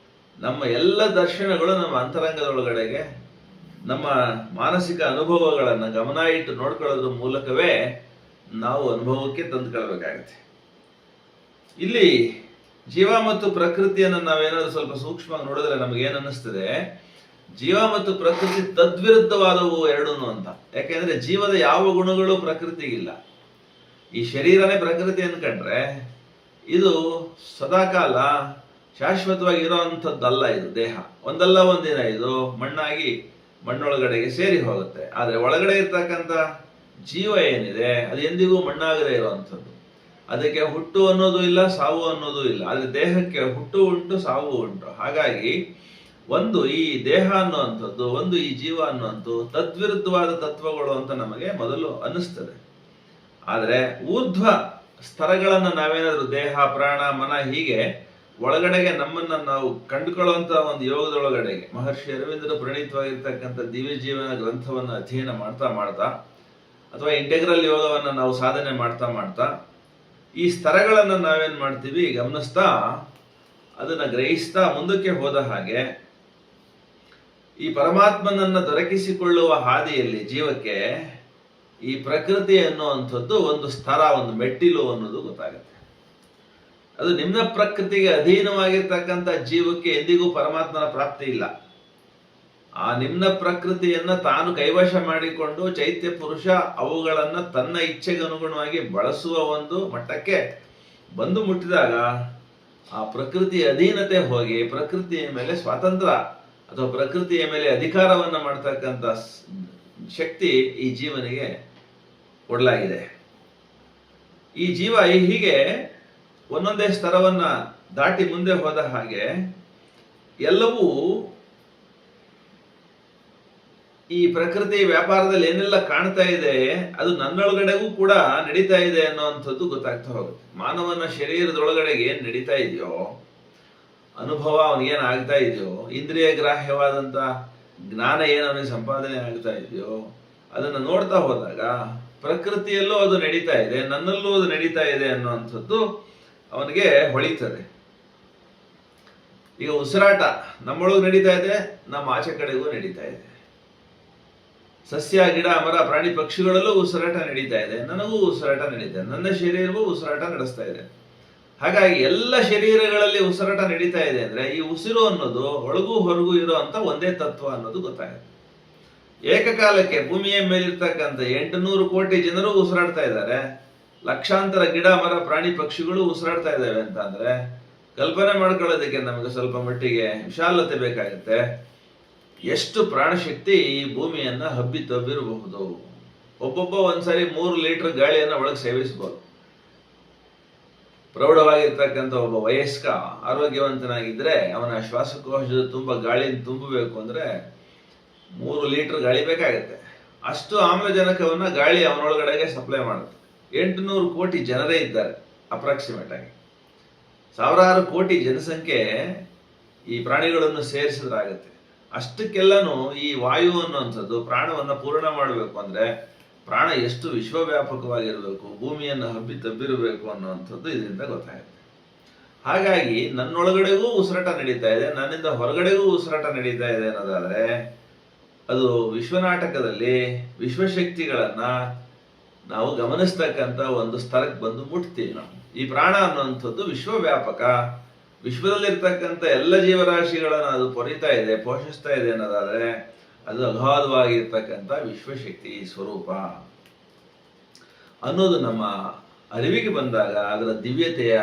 ನಮ್ಮ ಎಲ್ಲ ದರ್ಶನಗಳು ನಮ್ಮ ಅಂತರಂಗದೊಳಗಡೆಗೆ ನಮ್ಮ ಮಾನಸಿಕ ಅನುಭವಗಳನ್ನು ಗಮನ ಇಟ್ಟು ನೋಡ್ಕೊಳ್ಳೋದ್ರ ಮೂಲಕವೇ ನಾವು ಅನುಭವಕ್ಕೆ ತಂದುಕೊಳ್ಬೇಕಾಗತ್ತೆ. ಇಲ್ಲಿ ಜೀವ ಮತ್ತು ಪ್ರಕೃತಿಯನ್ನು ನಾವೇನಾದ್ರೂ ಸ್ವಲ್ಪ ಸೂಕ್ಷ್ಮವಾಗಿ ನೋಡಿದ್ರೆ ನಮಗೇನು ಅನ್ನಿಸ್ತದೆ, ಜೀವ ಮತ್ತು ಪ್ರಕೃತಿ ತದ್ವಿರುದ್ಧವಾದವು ಎರಡೂ ಅಂತ. ಯಾಕೆಂದ್ರೆ ಜೀವದ ಯಾವ ಗುಣಗಳು ಪ್ರಕೃತಿಗಿಲ್ಲ. ಈ ಶರೀರನೇ ಪ್ರಕೃತಿ ಅನ್ಕೊಂಡ್ರೆ ಇದು ಸದಾಕಾಲ ಶಾಶ್ವತವಾಗಿ ಇರೋವಂಥದ್ದಲ್ಲ. ಇದು ದೇಹ ಒಂದಲ್ಲ ಒಂದಿನ ಇದು ಮಣ್ಣಾಗಿ ಮಣ್ಣೊಳಗಡೆಗೆ ಸೇರಿ ಹೋಗುತ್ತೆ. ಆದರೆ ಒಳಗಡೆ ಇರ್ತಕ್ಕಂಥ ಜೀವ ಏನಿದೆ ಅದು ಎಂದಿಗೂ ಮಣ್ಣಾಗದೇ ಇರುವಂಥದ್ದು. ಅದಕ್ಕೆ ಹುಟ್ಟು ಅನ್ನೋದು ಇಲ್ಲ, ಸಾವು ಅನ್ನೋದು ಇಲ್ಲ. ಆದರೆ ದೇಹಕ್ಕೆ ಹುಟ್ಟು ಉಂಟು, ಸಾವು ಉಂಟು. ಹಾಗಾಗಿ ಒಂದು ಈ ದೇಹ ಅನ್ನುವಂಥದ್ದು, ಒಂದು ಈ ಜೀವ ಅನ್ನುವಂಥದ್ದು ತದ್ವಿರುದ್ಧವಾದ ತತ್ವಗಳು ಅಂತ ನಮಗೆ ಮೊದಲು ಅನ್ನಿಸ್ತದೆ. ಆದರೆ ಊರ್ಧ್ವ ಸ್ತರಗಳನ್ನು ನಾವೇನಾದ್ರೂ ದೇಹ, ಪ್ರಾಣ, ಮನ ಹೀಗೆ ಒಳಗಡೆಗೆ ನಮ್ಮನ್ನ ನಾವು ಕಂಡುಕೊಳ್ಳುವಂತ ಒಂದು ಯೋಗದೊಳಗಡೆಗೆ ಮಹರ್ಷಿ ಅರವಿಂದರು ಪ್ರಣೀತವಾಗಿರ್ತಕ್ಕಂಥ ದಿವ್ಯ ಜೀವನ ಗ್ರಂಥವನ್ನು ಅಧ್ಯಯನ ಮಾಡ್ತಾ ಮಾಡ್ತಾ ಅಥವಾ ಇಂಟೆಗ್ರಲ್ ಯೋಗವನ್ನು ನಾವು ಸಾಧನೆ ಮಾಡ್ತಾ ಮಾಡ್ತಾ ಈ ಸ್ತರಗಳನ್ನು ನಾವೇನ್ ಮಾಡ್ತೀವಿ ಗಮನಿಸ್ತಾ ಅದನ್ನ ಗ್ರಹಿಸ್ತಾ ಮುಂದಕ್ಕೆ ಹೋದ ಹಾಗೆ ಈ ಪರಮಾತ್ಮನನ್ನ ದೊರಕಿಸಿಕೊಳ್ಳುವ ಹಾದಿಯಲ್ಲಿ ಜೀವಕ್ಕೆ ಈ ಪ್ರಕೃತಿ ಅನ್ನುವಂಥದ್ದು ಒಂದು ಸ್ತರ, ಒಂದು ಮೆಟ್ಟಿಲು ಅನ್ನೋದು ಗೊತ್ತಾಗುತ್ತೆ. ಅದು ನಿಮ್ನ ಪ್ರಕೃತಿಗೆ ಅಧೀನವಾಗಿರ್ತಕ್ಕಂಥ ಜೀವಕ್ಕೆ ಎಂದಿಗೂ ಪರಮಾತ್ಮನ ಪ್ರಾಪ್ತಿ ಇಲ್ಲ. ಆ ನಿಮ್ನ ಪ್ರಕೃತಿಯನ್ನ ತಾನು ಕೈವಶ ಮಾಡಿಕೊಂಡು ಚೈತ್ಯ ಪುರುಷ ಅವುಗಳನ್ನ ತನ್ನ ಇಚ್ಛೆಗೆ ಅನುಗುಣವಾಗಿ ಬಳಸುವ ಒಂದು ಮಟ್ಟಕ್ಕೆ ಬಂದು ಮುಟ್ಟಿದಾಗ ಆ ಪ್ರಕೃತಿಯ ಅಧೀನತೆ ಹೋಗಿ ಪ್ರಕೃತಿಯ ಮೇಲೆ ಸ್ವಾತಂತ್ರ್ಯ ಅಥವಾ ಪ್ರಕೃತಿಯ ಮೇಲೆ ಅಧಿಕಾರವನ್ನ ಮಾಡ್ತಕ್ಕಂಥ ಶಕ್ತಿ ಈ ಜೀವನಿಗೆ ಕೊಡಲಾಗಿದೆ. ಈ ಜೀವ ಹೀಗೆ ಒಂದೊಂದೇ ಸ್ತರವನ್ನ ದಾಟಿ ಮುಂದೆ ಹೋದ ಹಾಗೆ ಎಲ್ಲವೂ ಈ ಪ್ರಕೃತಿ ವ್ಯಾಪಾರದಲ್ಲಿ ಏನೆಲ್ಲ ಕಾಣ್ತಾ ಇದೆ ಅದು ನನ್ನೊಳಗಡೆಗೂ ಕೂಡ ನಡೀತಾ ಇದೆ ಅನ್ನೋವಂಥದ್ದು ಗೊತ್ತಾಗ್ತಾ ಹೋಗುತ್ತೆ. ಮಾನವನ ಶರೀರದೊಳಗಡೆಗೆ ಏನ್ ನಡೀತಾ ಇದೆಯೋ, ಅನುಭವ ಅವನಿಗೇನು ಆಗ್ತಾ ಇದೆಯೋ, ಇಂದ್ರಿಯ ಗ್ರಾಹ್ಯವಾದಂತ ಜ್ಞಾನ ಏನು ಅವನಿಗೆ ಸಂಪಾದನೆ ಆಗ್ತಾ ಇದೆಯೋ ಅದನ್ನ ನೋಡ್ತಾ ಹೋದಾಗ ಪ್ರಕೃತಿಯಲ್ಲೂ ಅದು ನಡೀತಾ ಇದೆ, ನನ್ನಲ್ಲೂ ಅದು ನಡೀತಾ ಇದೆ ಅನ್ನುವಂಥದ್ದು ಅವನಿಗೆ ಹೊಳಿತದೆ. ಈಗ ಉಸಿರಾಟ ನಮ್ಮೊಳಗೂ ನಡೀತಾ ಇದೆ, ನಮ್ಮ ಆಚೆ ಕಡೆಗೂ ನಡೀತಾ ಇದೆ. ಸಸ್ಯ, ಗಿಡ, ಮರ, ಪ್ರಾಣಿ, ಪಕ್ಷಿಗಳಲ್ಲೂ ಉಸಿರಾಟ ನಡೀತಾ ಇದೆ, ನನಗೂ ಉಸಿರಾಟ ನಡೀತಾ ಇದೆ, ನನ್ನ ಶರೀರವೂ ಉಸಿರಾಟ ನಡೆಸ್ತಾ ಇದೆ. ಹಾಗಾಗಿ ಎಲ್ಲ ಶರೀರಗಳಲ್ಲಿ ಉಸಿರಾಟ ನಡೀತಾ ಇದೆ ಅಂದ್ರೆ ಈ ಉಸಿರು ಅನ್ನೋದು ಒಳಗೂ ಹೊರಗೂ ಇರುವಂತ ಒಂದೇ ತತ್ವ ಅನ್ನೋದು ಗೊತ್ತಾಗುತ್ತೆ. ಏಕಕಾಲಕ್ಕೆ ಭೂಮಿಯ ಮೇಲಿರ್ತಕ್ಕಂಥ 800 ಕೋಟಿ ಜನರು ಉಸಿರಾಡ್ತಾ ಇದ್ದಾರೆ, ಲಕ್ಷಾಂತರ ಗಿಡ, ಮರ, ಪ್ರಾಣಿ, ಪಕ್ಷಿಗಳು ಉಸಿರಾಡ್ತಾ ಇದ್ದಾವೆ ಅಂತ ಅಂದ್ರೆ ಕಲ್ಪನೆ ಮಾಡ್ಕೊಳ್ಳೋದಕ್ಕೆ ನಮಗೆ ಸ್ವಲ್ಪ ಮಟ್ಟಿಗೆ ವಿಶಾಲತೆ ಬೇಕಾಗುತ್ತೆ. ಎಷ್ಟು ಪ್ರಾಣಶಕ್ತಿ ಈ ಭೂಮಿಯನ್ನ ಹಬ್ಬಿ ತಬ್ಬಿರಬಹುದು. ಒಬ್ಬೊಬ್ಬ ಒಂದ್ಸರಿ 3 ಲೀಟರ್ ಗಾಳಿಯನ್ನ ಒಳಗೆ ಸೇವಿಸಬಹುದು. ಪ್ರೌಢವಾಗಿರ್ತಕ್ಕಂಥ ಒಬ್ಬ ವಯಸ್ಕ ಆರೋಗ್ಯವಂತನಾಗಿದ್ರೆ ಅವನ ಶ್ವಾಸಕೋಶದ ತುಂಬ ಗಾಳಿಯನ್ನು ತುಂಬಬೇಕು ಅಂದ್ರೆ 3 ಲೀಟರ್ ಗಾಳಿ ಬೇಕಾಗುತ್ತೆ. ಅಷ್ಟು ಆಮ್ಲಜನಕವನ್ನ ಗಾಳಿ ಅವನೊಳಗಡೆಗೆ ಸಪ್ಲೈ ಮಾಡುತ್ತೆ. 800 ಕೋಟಿ ಜನರೇ ಇದ್ದಾರೆ ಅಪ್ರಾಕ್ಸಿಮೇಟ್ ಆಗಿ. ಸಾವಿರಾರು ಕೋಟಿ ಜನಸಂಖ್ಯೆ ಈ ಪ್ರಾಣಿಗಳನ್ನು ಸೇರಿಸಿದ್ರಾಗುತ್ತೆ. ಅಷ್ಟಕ್ಕೆಲ್ಲನೂ ಈ ವಾಯು ಅನ್ನುವಂಥದ್ದು ಪ್ರಾಣವನ್ನು ಪೂರ್ಣ ಮಾಡಬೇಕು ಅಂದ್ರೆ ಪ್ರಾಣ ಎಷ್ಟು ವಿಶ್ವವ್ಯಾಪಕವಾಗಿರಬೇಕು, ಭೂಮಿಯನ್ನು ಹಬ್ಬಿ ತಬ್ಬಿರಬೇಕು ಅನ್ನುವಂಥದ್ದು ಇದರಿಂದ ಗೊತ್ತಾಗುತ್ತೆ. ಹಾಗಾಗಿ ನನ್ನೊಳಗಡೆಗೂ ಉಸಿರಾಟ ನಡೀತಾ ಇದೆ, ನನ್ನಿಂದ ಹೊರಗಡೆಗೂ ಉಸಿರಾಟ ನಡೀತಾ ಇದೆ ಅನ್ನೋದಾದ್ರೆ ಅದು ವಿಶ್ವನಾಟಕದಲ್ಲಿ ವಿಶ್ವಶಕ್ತಿಗಳನ್ನ ನಾವು ಗಮನಿಸ್ತಕ್ಕಂಥ ಒಂದು ಸ್ಥಳಕ್ಕೆ ಬಂದು ಮುಟ್ತೀವಿ ನಾವು. ಈ ಪ್ರಾಣ ಅನ್ನುವಂಥದ್ದು ವಿಶ್ವವ್ಯಾಪಕ, ವಿಶ್ವದಲ್ಲಿರ್ತಕ್ಕಂಥ ಎಲ್ಲ ಜೀವರಾಶಿಗಳನ್ನು ಅದು ಪೊರಿತಾ ಇದೆ, ಪೋಷಿಸ್ತಾ ಇದೆ ಅನ್ನೋದಾದ್ರೆ ಅದು ಅಗಾಧವಾಗಿರ್ತಕ್ಕಂಥ ವಿಶ್ವಶಕ್ತಿ ಸ್ವರೂಪ ಅನ್ನೋದು ನಮ್ಮ ಅರಿವಿಗೆ ಬಂದಾಗ ಅದರ ದಿವ್ಯತೆಯ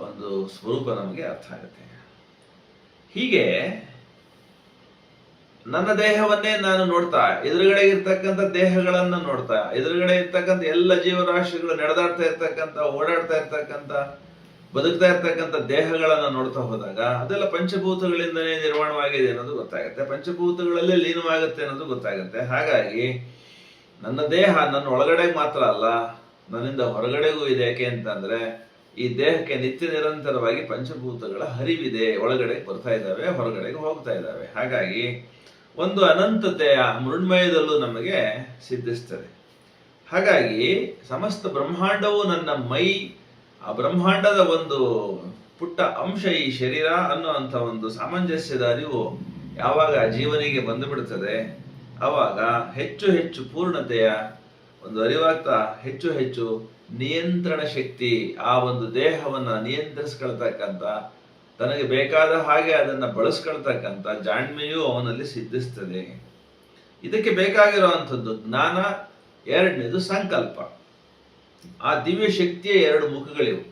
ಒಂದು ಸ್ವರೂಪ ನಮಗೆ ಅರ್ಥ ಆಗುತ್ತೆ. ಹೀಗೆ ನನ್ನ ದೇಹವನ್ನೇ ನಾನು ನೋಡ್ತಾ, ಎದುರುಗಡೆ ಇರ್ತಕ್ಕಂಥ ದೇಹಗಳನ್ನ ನೋಡ್ತಾ, ಎದುರುಗಡೆ ಇರ್ತಕ್ಕಂಥ ಎಲ್ಲ ಜೀವರಾಶಿಗಳು ನಡೆದಾಡ್ತಾ ಇರ್ತಕ್ಕಂಥ, ಓಡಾಡ್ತಾ ಇರ್ತಕ್ಕಂಥ, ಬದುಕ್ತಾ ಇರ್ತಕ್ಕಂಥ ದೇಹಗಳನ್ನ ನೋಡ್ತಾ ಹೋದಾಗ ಅದೆಲ್ಲ ಪಂಚಭೂತಗಳಿಂದನೇ ನಿರ್ಮಾಣವಾಗಿದೆ ಅನ್ನೋದು ಗೊತ್ತಾಗುತ್ತೆ, ಪಂಚಭೂತಗಳಲ್ಲೇ ಲೀನವಾಗುತ್ತೆ ಅನ್ನೋದು ಗೊತ್ತಾಗುತ್ತೆ. ಹಾಗಾಗಿ ನನ್ನ ದೇಹ ನನ್ನ ಒಳಗಡೆ ಮಾತ್ರ ಅಲ್ಲ, ನನ್ನಿಂದ ಹೊರಗಡೆಗೂ ಇದೆ. ಯಾಕೆ ಅಂತಂದ್ರೆ ಈ ದೇಹಕ್ಕೆ ನಿತ್ಯ ನಿರಂತರವಾಗಿ ಪಂಚಭೂತಗಳ ಹರಿವಿದೆ, ಒಳಗಡೆ ಬರ್ತಾ ಇದ್ದಾವೆ, ಹೊರಗಡೆಗೆ ಹೋಗ್ತಾ ಇದ್ದಾವೆ. ಹಾಗಾಗಿ ಒಂದು ಅನಂತತೆಯ ಮೃಣ್ಮಯದಲ್ಲೂ ನಮಗೆ ಸಿದ್ಧಿಸ್ತದೆ. ಹಾಗಾಗಿ ಸಮಸ್ತ ಬ್ರಹ್ಮಾಂಡವು ನನ್ನ ಮೈ, ಆ ಬ್ರಹ್ಮಾಂಡದ ಒಂದು ಪುಟ್ಟ ಅಂಶ ಈ ಶರೀರ ಅನ್ನುವಂಥ ಒಂದು ಸಾಮಂಜಸ್ಯದ ಅರಿವು ಯಾವಾಗ ಜೀವನಿಗೆ ಬಂದುಬಿಡುತ್ತದೆ, ಆವಾಗ ಹೆಚ್ಚು ಹೆಚ್ಚು ಪೂರ್ಣತೆಯ ಒಂದು ಅರಿವಾಗ್ತಾ ಹೆಚ್ಚು ಹೆಚ್ಚು ನಿಯಂತ್ರಣ ಶಕ್ತಿ, ಆ ಒಂದು ದೇಹವನ್ನ ನಿಯಂತ್ರಿಸ್ಕೊಳ್ತಕ್ಕಂಥ, ತನಗೆ ಬೇಕಾದ ಹಾಗೆ ಅದನ್ನ ಬಳಸ್ಕೊಳ್ತಕ್ಕಂಥ ಜಾಣ್ಮೆಯೂ ಅವನಲ್ಲಿ ಸಿದ್ಧಿಸ್ತದೆ. ಇದಕ್ಕೆ ಬೇಕಾಗಿರುವಂಥದ್ದು ಜ್ಞಾನ, ಎರಡನೇದು ಸಂಕಲ್ಪ. ಆ ದಿವ್ಯ ಶಕ್ತಿಯ ಎರಡು ಮುಖಗಳಿವು.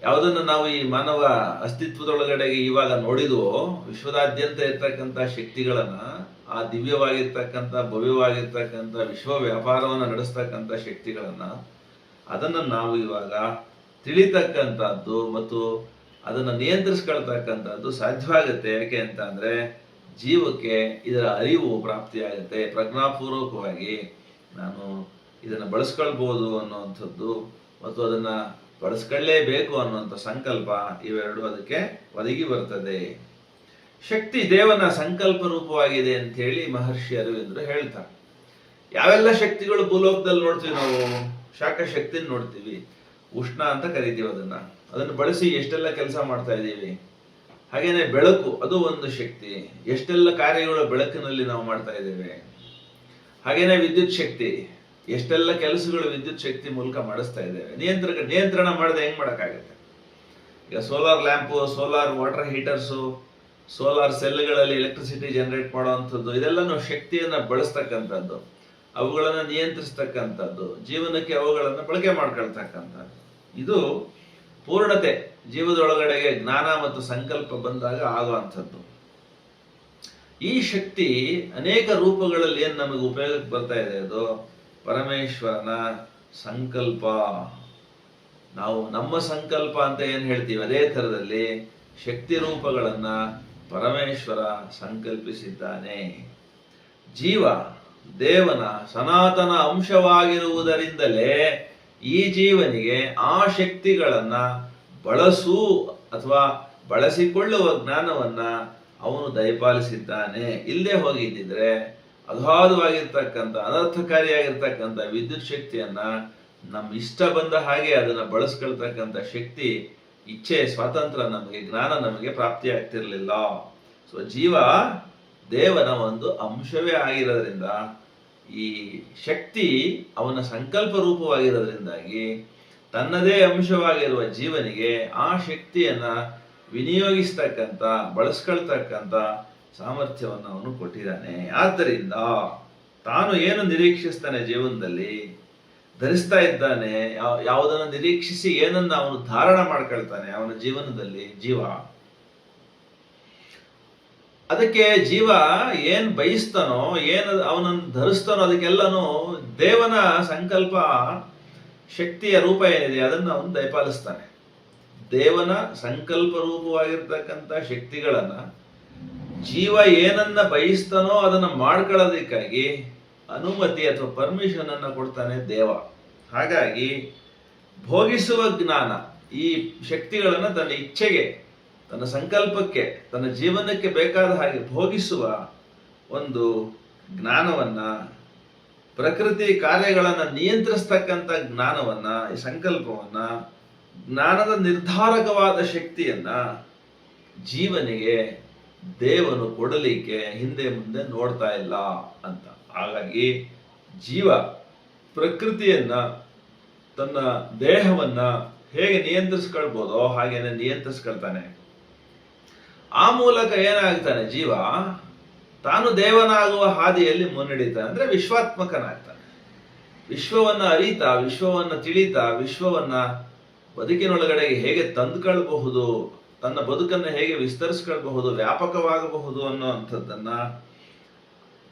ಯಾವುದನ್ನು ನಾವು ಈ ಮಾನವ ಅಸ್ತಿತ್ವದೊಳಗಡೆಗೆ ಇವಾಗ ನೋಡಿದ್ವೋ, ವಿಶ್ವದಾದ್ಯಂತ ಇರ್ತಕ್ಕಂಥ ಶಕ್ತಿಗಳನ್ನ, ಆ ದಿವ್ಯವಾಗಿರ್ತಕ್ಕಂಥ, ಭವ್ಯವಾಗಿರ್ತಕ್ಕಂಥ, ವಿಶ್ವ ವ್ಯಾಪಾರವನ್ನು ನಡೆಸ್ತಕ್ಕಂಥ ಶಕ್ತಿಗಳನ್ನ, ಅದನ್ನ ನಾವು ಇವಾಗ ತಿಳಿತಕ್ಕಂಥದ್ದು ಮತ್ತು ಅದನ್ನು ನಿಯಂತ್ರಿಸ್ಕೊಳ್ತಕ್ಕಂಥದ್ದು ಸಾಧ್ಯವಾಗುತ್ತೆ. ಯಾಕೆ ಅಂತ ಅಂದ್ರೆ ಜೀವಕ್ಕೆ ಇದರ ಅರಿವು ಪ್ರಾಪ್ತಿಯಾಗುತ್ತೆ. ಪ್ರಜ್ಞಾಪೂರ್ವಕವಾಗಿ ನಾನು ಇದನ್ನು ಬಳಸ್ಕೊಳ್ಬಹುದು ಅನ್ನುವಂಥದ್ದು ಮತ್ತು ಅದನ್ನ ಬಳಸ್ಕೊಳ್ಳೇಬೇಕು ಅನ್ನುವಂಥ ಸಂಕಲ್ಪ, ಇವೆರಡು ಅದಕ್ಕೆ ಒದಗಿ ಬರ್ತದೆ. ಶಕ್ತಿ ದೇವನ ಸಂಕಲ್ಪ ರೂಪವಾಗಿದೆ ಅಂತ ಹೇಳಿ ಮಹರ್ಷಿ ಅರವಿಂದರು ಹೇಳ್ತಾರೆ. ಯಾವೆಲ್ಲ ಶಕ್ತಿಗಳು ಭೂಲೋಕದಲ್ಲಿ ನೋಡ್ತೀವಿ ನಾವು? ಶಾಖ ಶಕ್ತಿನ ನೋಡ್ತೀವಿ, ಉಷ್ಣ ಅಂತ ಕರಿತೀವಿ ಅದನ್ನು ಬಳಸಿ ಎಷ್ಟೆಲ್ಲ ಕೆಲಸ ಮಾಡ್ತಾ ಇದ್ದೀವಿ. ಹಾಗೇನೆ ಬೆಳಕು, ಅದು ಒಂದು ಶಕ್ತಿ, ಎಷ್ಟೆಲ್ಲ ಕಾರ್ಯಗಳು ಬೆಳಕಿನಲ್ಲಿ ನಾವು ಮಾಡ್ತಾ ಇದ್ದೇವೆ. ಹಾಗೇನೆ ವಿದ್ಯುತ್ ಶಕ್ತಿ, ಎಷ್ಟೆಲ್ಲ ಕೆಲಸಗಳು ವಿದ್ಯುತ್ ಶಕ್ತಿ ಮೂಲಕ ಮಾಡಿಸ್ತಾ ಇದ್ದೇವೆ. ನಿಯಂತ್ರಣ ಮಾಡದೆ ಹೆಂಗ್ ಮಾಡಕ್ಕಾಗತ್ತೆ? ಈಗ solar lamp, solar water heaters, solar ಸೆಲ್ಗಳಲ್ಲಿ ಎಲೆಕ್ಟ್ರಿಸಿಟಿ ಜನರೇಟ್ ಮಾಡುವಂಥದ್ದು, ಇದೆಲ್ಲ ಶಕ್ತಿಯನ್ನ ಬಳಸ್ತಕ್ಕಂಥದ್ದು, ಅವುಗಳನ್ನು ನಿಯಂತ್ರಿಸ್ತಕ್ಕಂಥದ್ದು, ಜೀವನಕ್ಕೆ ಅವುಗಳನ್ನು ಬಳಕೆ ಮಾಡ್ಕೊಳ್ತಕ್ಕಂಥದ್ದು. ಇದು ಪೂರ್ಣತೆ ಜೀವದೊಳಗಡೆಗೆ ಜ್ಞಾನ ಮತ್ತು ಸಂಕಲ್ಪ ಬಂದಾಗ ಆಗುವಂಥದ್ದು. ಈ ಶಕ್ತಿ ಅನೇಕ ರೂಪಗಳಲ್ಲಿ ಏನ್ ನಮಗೆ ಉಪಯೋಗಕ್ಕೆ ಬರ್ತಾ ಇದೆ, ಅದು ಪರಮೇಶ್ವರನ ಸಂಕಲ್ಪ. ನಾವು ನಮ್ಮ ಸಂಕಲ್ಪ ಅಂತ ಏನ್ ಹೇಳ್ತೀವಿ, ಅದೇ ತರದಲ್ಲಿ ಶಕ್ತಿ ರೂಪಗಳನ್ನ ಪರಮೇಶ್ವರ ಸಂಕಲ್ಪಿಸಿದ್ದಾನೆ. ಜೀವ ದೇವನ ಸನಾತನ ಅಂಶವಾಗಿರುವುದರಿಂದಲೇ ಈ ಜೀವನಿಗೆ ಆ ಶಕ್ತಿಗಳನ್ನ ಬಳಸು ಅಥವಾ ಬಳಸಿಕೊಳ್ಳುವ ಜ್ಞಾನವನ್ನ ಅವನು ದಯಪಾಲಿಸಿದ್ದಾನೆ. ಇಲ್ಲೇ ಹೋಗಿದ್ದಿದ್ರೆ ಅಗಾಧವಾಗಿರ್ತಕ್ಕಂಥ, ಅನರ್ಥಕಾರಿಯಾಗಿರ್ತಕ್ಕಂಥ ವಿದ್ಯುತ್ ಶಕ್ತಿಯನ್ನ ನಮ್ಮ ಇಷ್ಟ ಬಂದ ಹಾಗೆ ಅದನ್ನ ಬಳಸ್ಕೊಳ್ತಕ್ಕಂಥ ಶಕ್ತಿ, ಇಚ್ಛೆ, ಸ್ವಾತಂತ್ರ್ಯ ನಮಗೆ, ಜ್ಞಾನ ನಮಗೆ ಪ್ರಾಪ್ತಿಯಾಗ್ತಿರ್ಲಿಲ್ಲ. ಸೊ ಜೀವ ದೇವನ ಒಂದು ಅಂಶವೇ ಆಗಿರೋದ್ರಿಂದ, ಈ ಶಕ್ತಿ ಅವನ ಸಂಕಲ್ಪ ರೂಪವಾಗಿರೋದ್ರಿಂದಾಗಿ ತನ್ನದೇ ಅಂಶವಾಗಿರುವ ಜೀವನಿಗೆ ಆ ಶಕ್ತಿಯನ್ನ ವಿನಿಯೋಗಿಸ್ತಕ್ಕಂಥ, ಬಳಸ್ಕೊಳ್ತಕ್ಕಂಥ ಸಾಮರ್ಥ್ಯವನ್ನು ಅವನು ಕೊಟ್ಟಿದ್ದಾನೆ. ಆದ್ದರಿಂದ ತಾನು ಏನು ನಿರೀಕ್ಷಿಸ್ತಾನೆ ಜೀವನದಲ್ಲಿ, ಧರಿಸ್ತಾ ಇದ್ದಾನೆ, ಯಾವುದನ್ನು ನಿರೀಕ್ಷಿಸಿ ಏನನ್ನ ಅವನು ಧಾರಣ ಮಾಡ್ಕೊಳ್ತಾನೆ ಅವನ ಜೀವನದಲ್ಲಿ ಜೀವ, ಅದಕ್ಕೆ ಜೀವ ಏನ್ ಬಯಸ್ತಾನೋ, ಏನ್ ಅವನನ್ನು ಧರಿಸ್ತಾನೋ ಅದಕ್ಕೆಲ್ಲನೂ ದೇವನ ಸಂಕಲ್ಪ ಶಕ್ತಿಯ ರೂಪ ಏನಿದೆ ಅದನ್ನು ಅವನು ದಯಪಾಲಿಸ್ತಾನೆ. ದೇವನ ಸಂಕಲ್ಪ ರೂಪವಾಗಿರ್ತಕ್ಕಂಥ ಶಕ್ತಿಗಳನ್ನ ಜೀವ ಏನನ್ನ ಬಯಸ್ತಾನೋ ಅದನ್ನ ಮಾಡ್ಕೊಳ್ಳೋದಕ್ಕಾಗಿ ಅನುಮತಿ ಅಥವಾ ಪರ್ಮಿಷನ್ ಅನ್ನ ಕೊಡ್ತಾನೆ ದೇವ. ಹಾಗಾಗಿ ಭೋಗಿಸುವ ಜ್ಞಾನ, ಈ ಶಕ್ತಿಗಳನ್ನ ತನ್ನ ಇಚ್ಛೆಗೆ, ತನ್ನ ಸಂಕಲ್ಪಕ್ಕೆ, ತನ್ನ ಜೀವನಕ್ಕೆ ಬೇಕಾದ ಹಾಗೆ ಭೋಗಿಸುವ ಒಂದು ಜ್ಞಾನವನ್ನ, ಪ್ರಕೃತಿ ಕಾರ್ಯಗಳನ್ನ ನಿಯಂತ್ರಿಸ್ತಕ್ಕಂಥ ಜ್ಞಾನವನ್ನ, ಈ ಸಂಕಲ್ಪವನ್ನ, ಜ್ಞಾನದ ನಿರ್ಧಾರಕವಾದ ಶಕ್ತಿಯನ್ನ ಜೀವನಿಗೆ ದೇವನು ಕೊಡಲಿಕ್ಕೆ ಹಿಂದೆ ಮುಂದೆ ನೋಡ್ತಾ ಇಲ್ಲ ಅಂತ. ಹಾಗಾಗಿ ಜೀವ ಪ್ರಕೃತಿಯನ್ನ, ತನ್ನ ದೇಹವನ್ನ ಹೇಗೆ ನಿಯಂತ್ರಿಸ್ಕೊಳ್ಬೋದೋ ಹಾಗೇನೆ ನಿಯಂತ್ರಿಸ್ಕೊಳ್ತಾನೆ. ಆ ಮೂಲಕ ಏನಾಗ್ತಾನೆ ಜೀವ, ತಾನು ದೇವನಾಗುವ ಹಾದಿಯಲ್ಲಿ ಮುನ್ನಡೀತಾನೆ, ಅಂದ್ರೆ ವಿಶ್ವಾತ್ಮಕನಾಗ್ತಾನೆ. ವಿಶ್ವವನ್ನ ಅರಿತಾ, ವಿಶ್ವವನ್ನ ತಿಳಿತಾ, ವಿಶ್ವವನ್ನ ಬದುಕಿನೊಳಗಡೆಗೆ ಹೇಗೆ ತಂದುಕೊಳ್ಬಹುದು, ತನ್ನ ಬದುಕನ್ನು ಹೇಗೆ ವಿಸ್ತರಿಸ್ಕೊಳ್ಬಹುದು, ವ್ಯಾಪಕವಾಗಬಹುದು ಅನ್ನುವಂಥದ್ದನ್ನ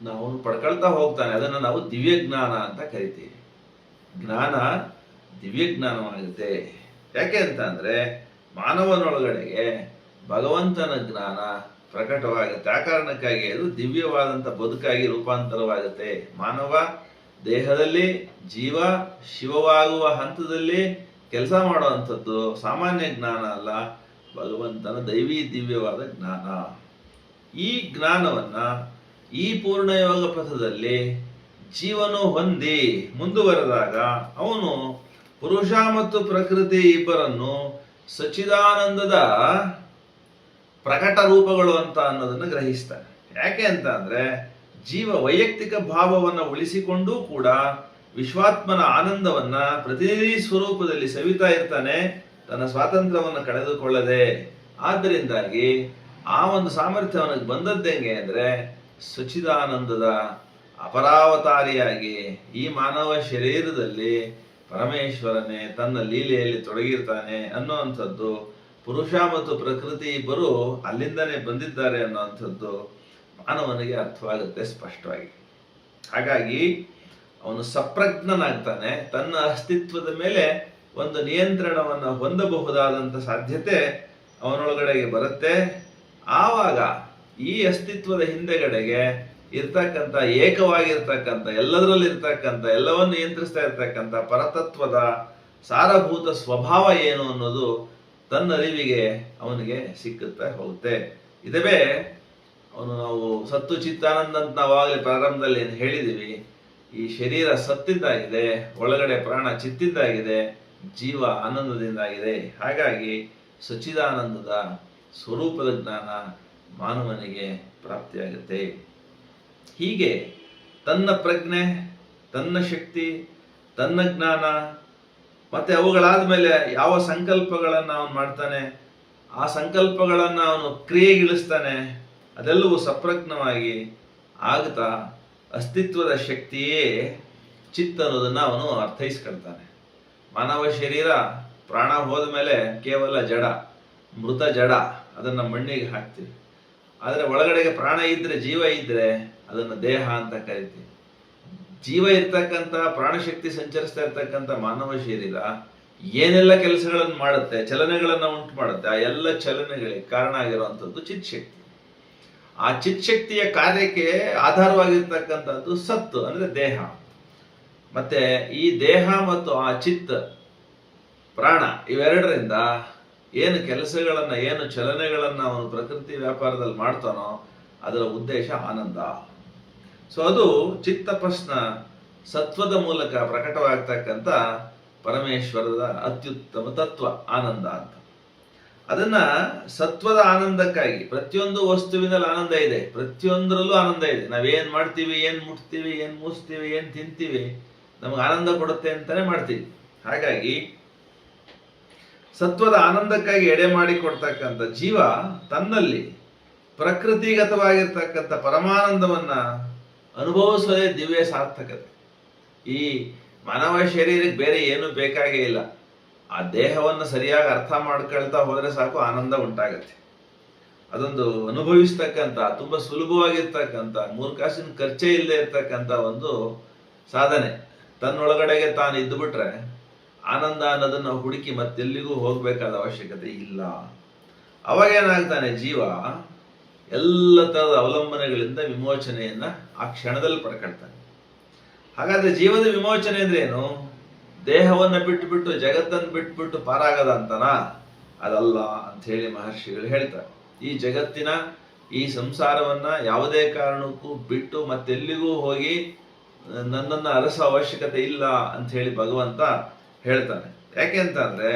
ನಾವು ಪಡ್ಕೊಳ್ತಾ ಹೋಗ್ತಾನೆ. ಅದನ್ನ ನಾವು ದಿವ್ಯ ಜ್ಞಾನ ಅಂತ ಕರಿತೀವಿ. ಜ್ಞಾನ ದಿವ್ಯ ಜ್ಞಾನವಾಗುತ್ತೆ. ಯಾಕೆ ಅಂತ ಅಂದ್ರೆ ಮಾನವನೊಳಗಡೆಗೆ ಭಗವಂತನ ಜ್ಞಾನ ಪ್ರಕಟವಾಗುತ್ತೆ. ಆ ಕಾರಣಕ್ಕಾಗಿ ಅದು ದಿವ್ಯವಾದಂಥ ಬದುಕಾಗಿ ರೂಪಾಂತರವಾಗುತ್ತೆ. ಮಾನವ ದೇಹದಲ್ಲಿ ಜೀವ ಶಿವವಾಗುವ ಹಂತದಲ್ಲಿ ಕೆಲಸ ಮಾಡುವಂಥದ್ದು ಸಾಮಾನ್ಯ ಜ್ಞಾನ ಅಲ್ಲ, ಭಗವಂತನ ದೈವಿ ದಿವ್ಯವಾದ ಜ್ಞಾನ. ಈ ಜ್ಞಾನವನ್ನ ಈ ಪೂರ್ಣಯೋಗ ಪಥದಲ್ಲಿ ಜೀವನು ಹೊಂದಿ ಮುಂದುವರೆದಾಗ ಅವನು ಪುರುಷ ಮತ್ತು ಪ್ರಕೃತಿ ಇಬ್ಬರನ್ನು ಸಚ್ಚಿದಾನಂದದ ಪ್ರಕಟ ರೂಪಗಳು ಅಂತ ಅನ್ನೋದನ್ನು ಗ್ರಹಿಸ್ತಾನೆ. ಯಾಕೆ ಅಂತ ಅಂದ್ರೆ ಜೀವ ವೈಯಕ್ತಿಕ ಭಾವವನ್ನು ಉಳಿಸಿಕೊಂಡೂ ಕೂಡ ವಿಶ್ವಾತ್ಮನ ಆನಂದವನ್ನ ಪ್ರತಿನಿಧಿ ಸ್ವರೂಪದಲ್ಲಿ ಸವಿತಾ ಇರ್ತಾನೆ, ತನ್ನ ಸ್ವಾತಂತ್ರ್ಯವನ್ನು ಕಳೆದುಕೊಳ್ಳದೆ. ಆದ್ದರಿಂದಾಗಿ ಆ ಒಂದು ಸಾಮರ್ಥ್ಯ ಅವನಿಗೆ ಬಂದದ್ದೆಂಗೆ ಅಂದ್ರೆ ಸಚ್ಚಿದಾನಂದದ ಅಪರಾವತಾರಿಯಾಗಿ ಈ ಮಾನವ ಶರೀರದಲ್ಲಿ ಪರಮೇಶ್ವರನೇ ತನ್ನ ಲೀಲೆಯಲ್ಲಿ ತೊಡಗಿರ್ತಾನೆ ಅನ್ನುವಂಥದ್ದು, ಪುರುಷ ಮತ್ತು ಪ್ರಕೃತಿ ಇಬ್ಬರು ಅಲ್ಲಿಂದನೇ ಬಂದಿದ್ದಾರೆ ಅನ್ನುವಂಥದ್ದು ಮಾನವನಿಗೆ ಅರ್ಥವಾಗುತ್ತೆ ಸ್ಪಷ್ಟವಾಗಿ. ಹಾಗಾಗಿ ಅವನು ಸಪ್ರಜ್ಞನಾಗ್ತಾನೆ. ತನ್ನ ಅಸ್ತಿತ್ವದ ಮೇಲೆ ಒಂದು ನಿಯಂತ್ರಣವನ್ನು ಹೊಂದಬಹುದಾದಂಥ ಸಾಧ್ಯತೆ ಅವನೊಳಗಡೆಗೆ ಬರುತ್ತೆ. ಆವಾಗ ಈ ಅಸ್ತಿತ್ವದ ಹಿಂದೆಗಡೆಗೆ ಇರ್ತಕ್ಕಂಥ ಏಕವಾಗಿರ್ತಕ್ಕಂಥ ಎಲ್ಲದರಲ್ಲಿರ್ತಕ್ಕಂಥ ಎಲ್ಲವನ್ನು ನಿಯಂತ್ರಿಸ್ತಾ ಇರ್ತಕ್ಕಂಥ ಪರತತ್ವದ ಸಾರಭೂತ ಸ್ವಭಾವ ಏನು ಅನ್ನೋದು ತನ್ನ ಅರಿವಿಗೆ ಅವನಿಗೆ ಸಿಕ್ಕುತ್ತಾ ಹೋಗುತ್ತೆ. ಇದೇ ಅವನು ನಾವು ಸತ್ತು ಚಿತ್ತಾನಂದ ಅಂತ ನಾವಾಗಲೇ ಪ್ರಾರಂಭದಲ್ಲಿ ಏನು ಹೇಳಿದೀವಿ. ಈ ಶರೀರ ಸತ್ತಿದ್ದಾಗಿದೆ, ಒಳಗಡೆ ಪ್ರಾಣ ಚಿತ್ತಿದ್ದಾಗಿದೆ, ಜೀವ ಆನಂದದಿಂದಾಗಿದೆ. ಹಾಗಾಗಿ ಸಚ್ಚಿದಾನಂದದ ಸ್ವರೂಪದ ಜ್ಞಾನ ಮಾನವನಿಗೆ ಪ್ರಾಪ್ತಿಯಾಗುತ್ತೆ. ಹೀಗೆ ತನ್ನ ಪ್ರಜ್ಞೆ, ತನ್ನ ಶಕ್ತಿ, ತನ್ನ ಜ್ಞಾನ ಮತ್ತೆ ಅವುಗಳಾದ ಮೇಲೆ ಯಾವ ಸಂಕಲ್ಪಗಳನ್ನು ಅವನು ಮಾಡ್ತಾನೆ, ಆ ಸಂಕಲ್ಪಗಳನ್ನು ಅವನು ಕ್ರಿಯೆಗಿಳಿಸ್ತಾನೆ, ಅದೆಲ್ಲವೂ ಸಪ್ರಜ್ಞವಾಗಿ ಆಗ್ತಾ ಅಸ್ತಿತ್ವದ ಶಕ್ತಿಯೇ ಚಿತ್ತ ಅನ್ನೋದನ್ನ ಅವನು ಅರ್ಥೈಸ್ಕೊಳ್ತಾನೆ. ಮಾನವ ಶರೀರ ಪ್ರಾಣ ಹೋದ ಮೇಲೆ ಕೇವಲ ಜಡ, ಮೃತ ಜಡ, ಅದನ್ನ ಮಣ್ಣಿಗೆ ಹಾಕ್ತೀವಿ. ಆದರೆ ಒಳಗಡೆಗೆ ಪ್ರಾಣ ಇದ್ರೆ, ಜೀವ ಇದ್ರೆ ಅದನ್ನ ದೇಹ ಅಂತ ಕರಿತೀವಿ. ಜೀವ ಇರ್ತಕ್ಕಂಥ ಪ್ರಾಣಶಕ್ತಿ ಸಂಚರಿಸ್ತಾ ಇರ್ತಕ್ಕಂಥ ಮಾನವ ಶರೀರ ಏನೆಲ್ಲ ಕೆಲಸಗಳನ್ನು ಮಾಡುತ್ತೆ, ಚಲನೆಗಳನ್ನ ಉಂಟು ಮಾಡುತ್ತೆ, ಆ ಎಲ್ಲ ಚಲನೆಗಳಿಗೆ ಕಾರಣ ಆಗಿರುವಂಥದ್ದು ಚಿತ್ಶಕ್ತಿ. ಆ ಚಿತ್ಶಕ್ತಿಯ ಕಾರ್ಯಕ್ಕೆ ಆಧಾರವಾಗಿರ್ತಕ್ಕಂಥದ್ದು ಸತ್ತು ಅಂದ್ರೆ ದೇಹ. ಮತ್ತೆ ಈ ದೇಹ ಮತ್ತು ಆ ಚಿತ್ತ ಪ್ರಾಣ ಇವೆರಡರಿಂದ ಏನು ಕೆಲಸಗಳನ್ನ, ಏನು ಚಲನೆಗಳನ್ನ ಅವನು ಪ್ರಕೃತಿ ವ್ಯಾಪಾರದಲ್ಲಿ ಮಾಡ್ತಾನೋ ಅದರ ಉದ್ದೇಶ ಆನಂದ. ಸೊ ಅದು ಚಿತ್ತಪಸ್ನ ಸತ್ವದ ಮೂಲಕ ಪ್ರಕಟವಾಗ್ತಕ್ಕಂಥ ಪರಮೇಶ್ವರದ ಅತ್ಯುತ್ತಮ ತತ್ವ ಆನಂದ ಅಂತ. ಅದನ್ನ ಸತ್ವದ ಆನಂದಕ್ಕಾಗಿ ಪ್ರತಿಯೊಂದು ವಸ್ತುವಿನಲ್ಲಿ ಆನಂದ ಇದೆ, ಪ್ರತಿಯೊಂದರಲ್ಲೂ ಆನಂದ ಇದೆ. ನಾವೇನ್ ಮಾಡ್ತೀವಿ, ಏನ್ ಮುಟ್ತೀವಿ, ಏನ್ ಮೂಸ್ತೀವಿ, ಏನ್ ತಿಂತೀವಿ, ನಮ್ಗೆ ಆನಂದ ಕೊಡುತ್ತೆ ಅಂತಾನೆ ಮಾಡ್ತೀವಿ. ಹಾಗಾಗಿ ಸತ್ವದ ಆನಂದಕ್ಕಾಗಿ ಎಡೆ ಮಾಡಿ ಕೊಡ್ತಕ್ಕಂಥ ಜೀವ ತನ್ನಲ್ಲಿ ಪ್ರಕೃತಿಗತವಾಗಿರ್ತಕ್ಕಂಥ ಪರಮಾನಂದವನ್ನ ಅನುಭವಿಸೋದೇ ದಿವ್ಯ ಸಾರ್ಥಕತೆ. ಈ ಮಾನವ ಶರೀರಕ್ಕೆ ಬೇರೆ ಏನು ಬೇಕಾಗೇ ಇಲ್ಲ. ಆ ದೇಹವನ್ನು ಸರಿಯಾಗಿ ಅರ್ಥ ಮಾಡ್ಕೊಳ್ತಾ ಹೋದ್ರೆ ಸಾಕು, ಆನಂದ ಉಂಟಾಗತ್ತೆ. ಅದೊಂದು ಅನುಭವಿಸ್ತಕ್ಕಂಥ ತುಂಬಾ ಸುಲಭವಾಗಿರ್ತಕ್ಕಂಥ, 3 ಕಾಸಿನ ಖರ್ಚೇ ಇಲ್ಲದೆ ಇರ್ತಕ್ಕಂಥ ಒಂದು ಸಾಧನೆ. ತನ್ನೊಳಗಡೆಗೆ ತಾನು ಇದ್ದುಬಿಟ್ರೆ ಆನಂದ ಅನ್ನೋದನ್ನ ಹುಡುಕಿ ಮತ್ತೆಲ್ಲಿಗೂ ಹೋಗ್ಬೇಕಾದ ಅವಶ್ಯಕತೆ ಇಲ್ಲ. ಅವಾಗೇನಾಗ್ತಾನೆ ಜೀವ ಎಲ್ಲ ತರದ ಅವಲಂಬನೆಗಳಿಂದ ವಿಮೋಚನೆಯನ್ನ ಆ ಕ್ಷಣದಲ್ಲಿ ಪಡ್ಕೊಳ್ತಾನೆ. ಹಾಗಾದ್ರೆ ಜೀವದ ವಿಮೋಚನೆ ಅಂದ್ರೆ ಏನು? ದೇಹವನ್ನ ಬಿಟ್ಟುಬಿಟ್ಟು ಜಗತ್ತನ್ನು ಬಿಟ್ಬಿಟ್ಟು ಪಾರಾಗದ ಅಂತನ? ಅದಲ್ಲ ಅಂತ ಹೇಳಿ ಮಹರ್ಷಿಗಳು ಹೇಳ್ತಾರೆ. ಈ ಜಗತ್ತಿನ ಈ ಸಂಸಾರವನ್ನ ಯಾವುದೇ ಕಾರಣಕ್ಕೂ ಬಿಟ್ಟು ಮತ್ತೆಲ್ಲಿಗೂ ಹೋಗಿ ನನ್ನನ್ನ ಅರಸೋ ಅವಶ್ಯಕತೆ ಇಲ್ಲ ಅಂತ ಹೇಳಿ ಭಗವಂತ ಹೇಳ್ತಾನೆ. ಯಾಕೆ ಅಂತ ಅಂದ್ರೆ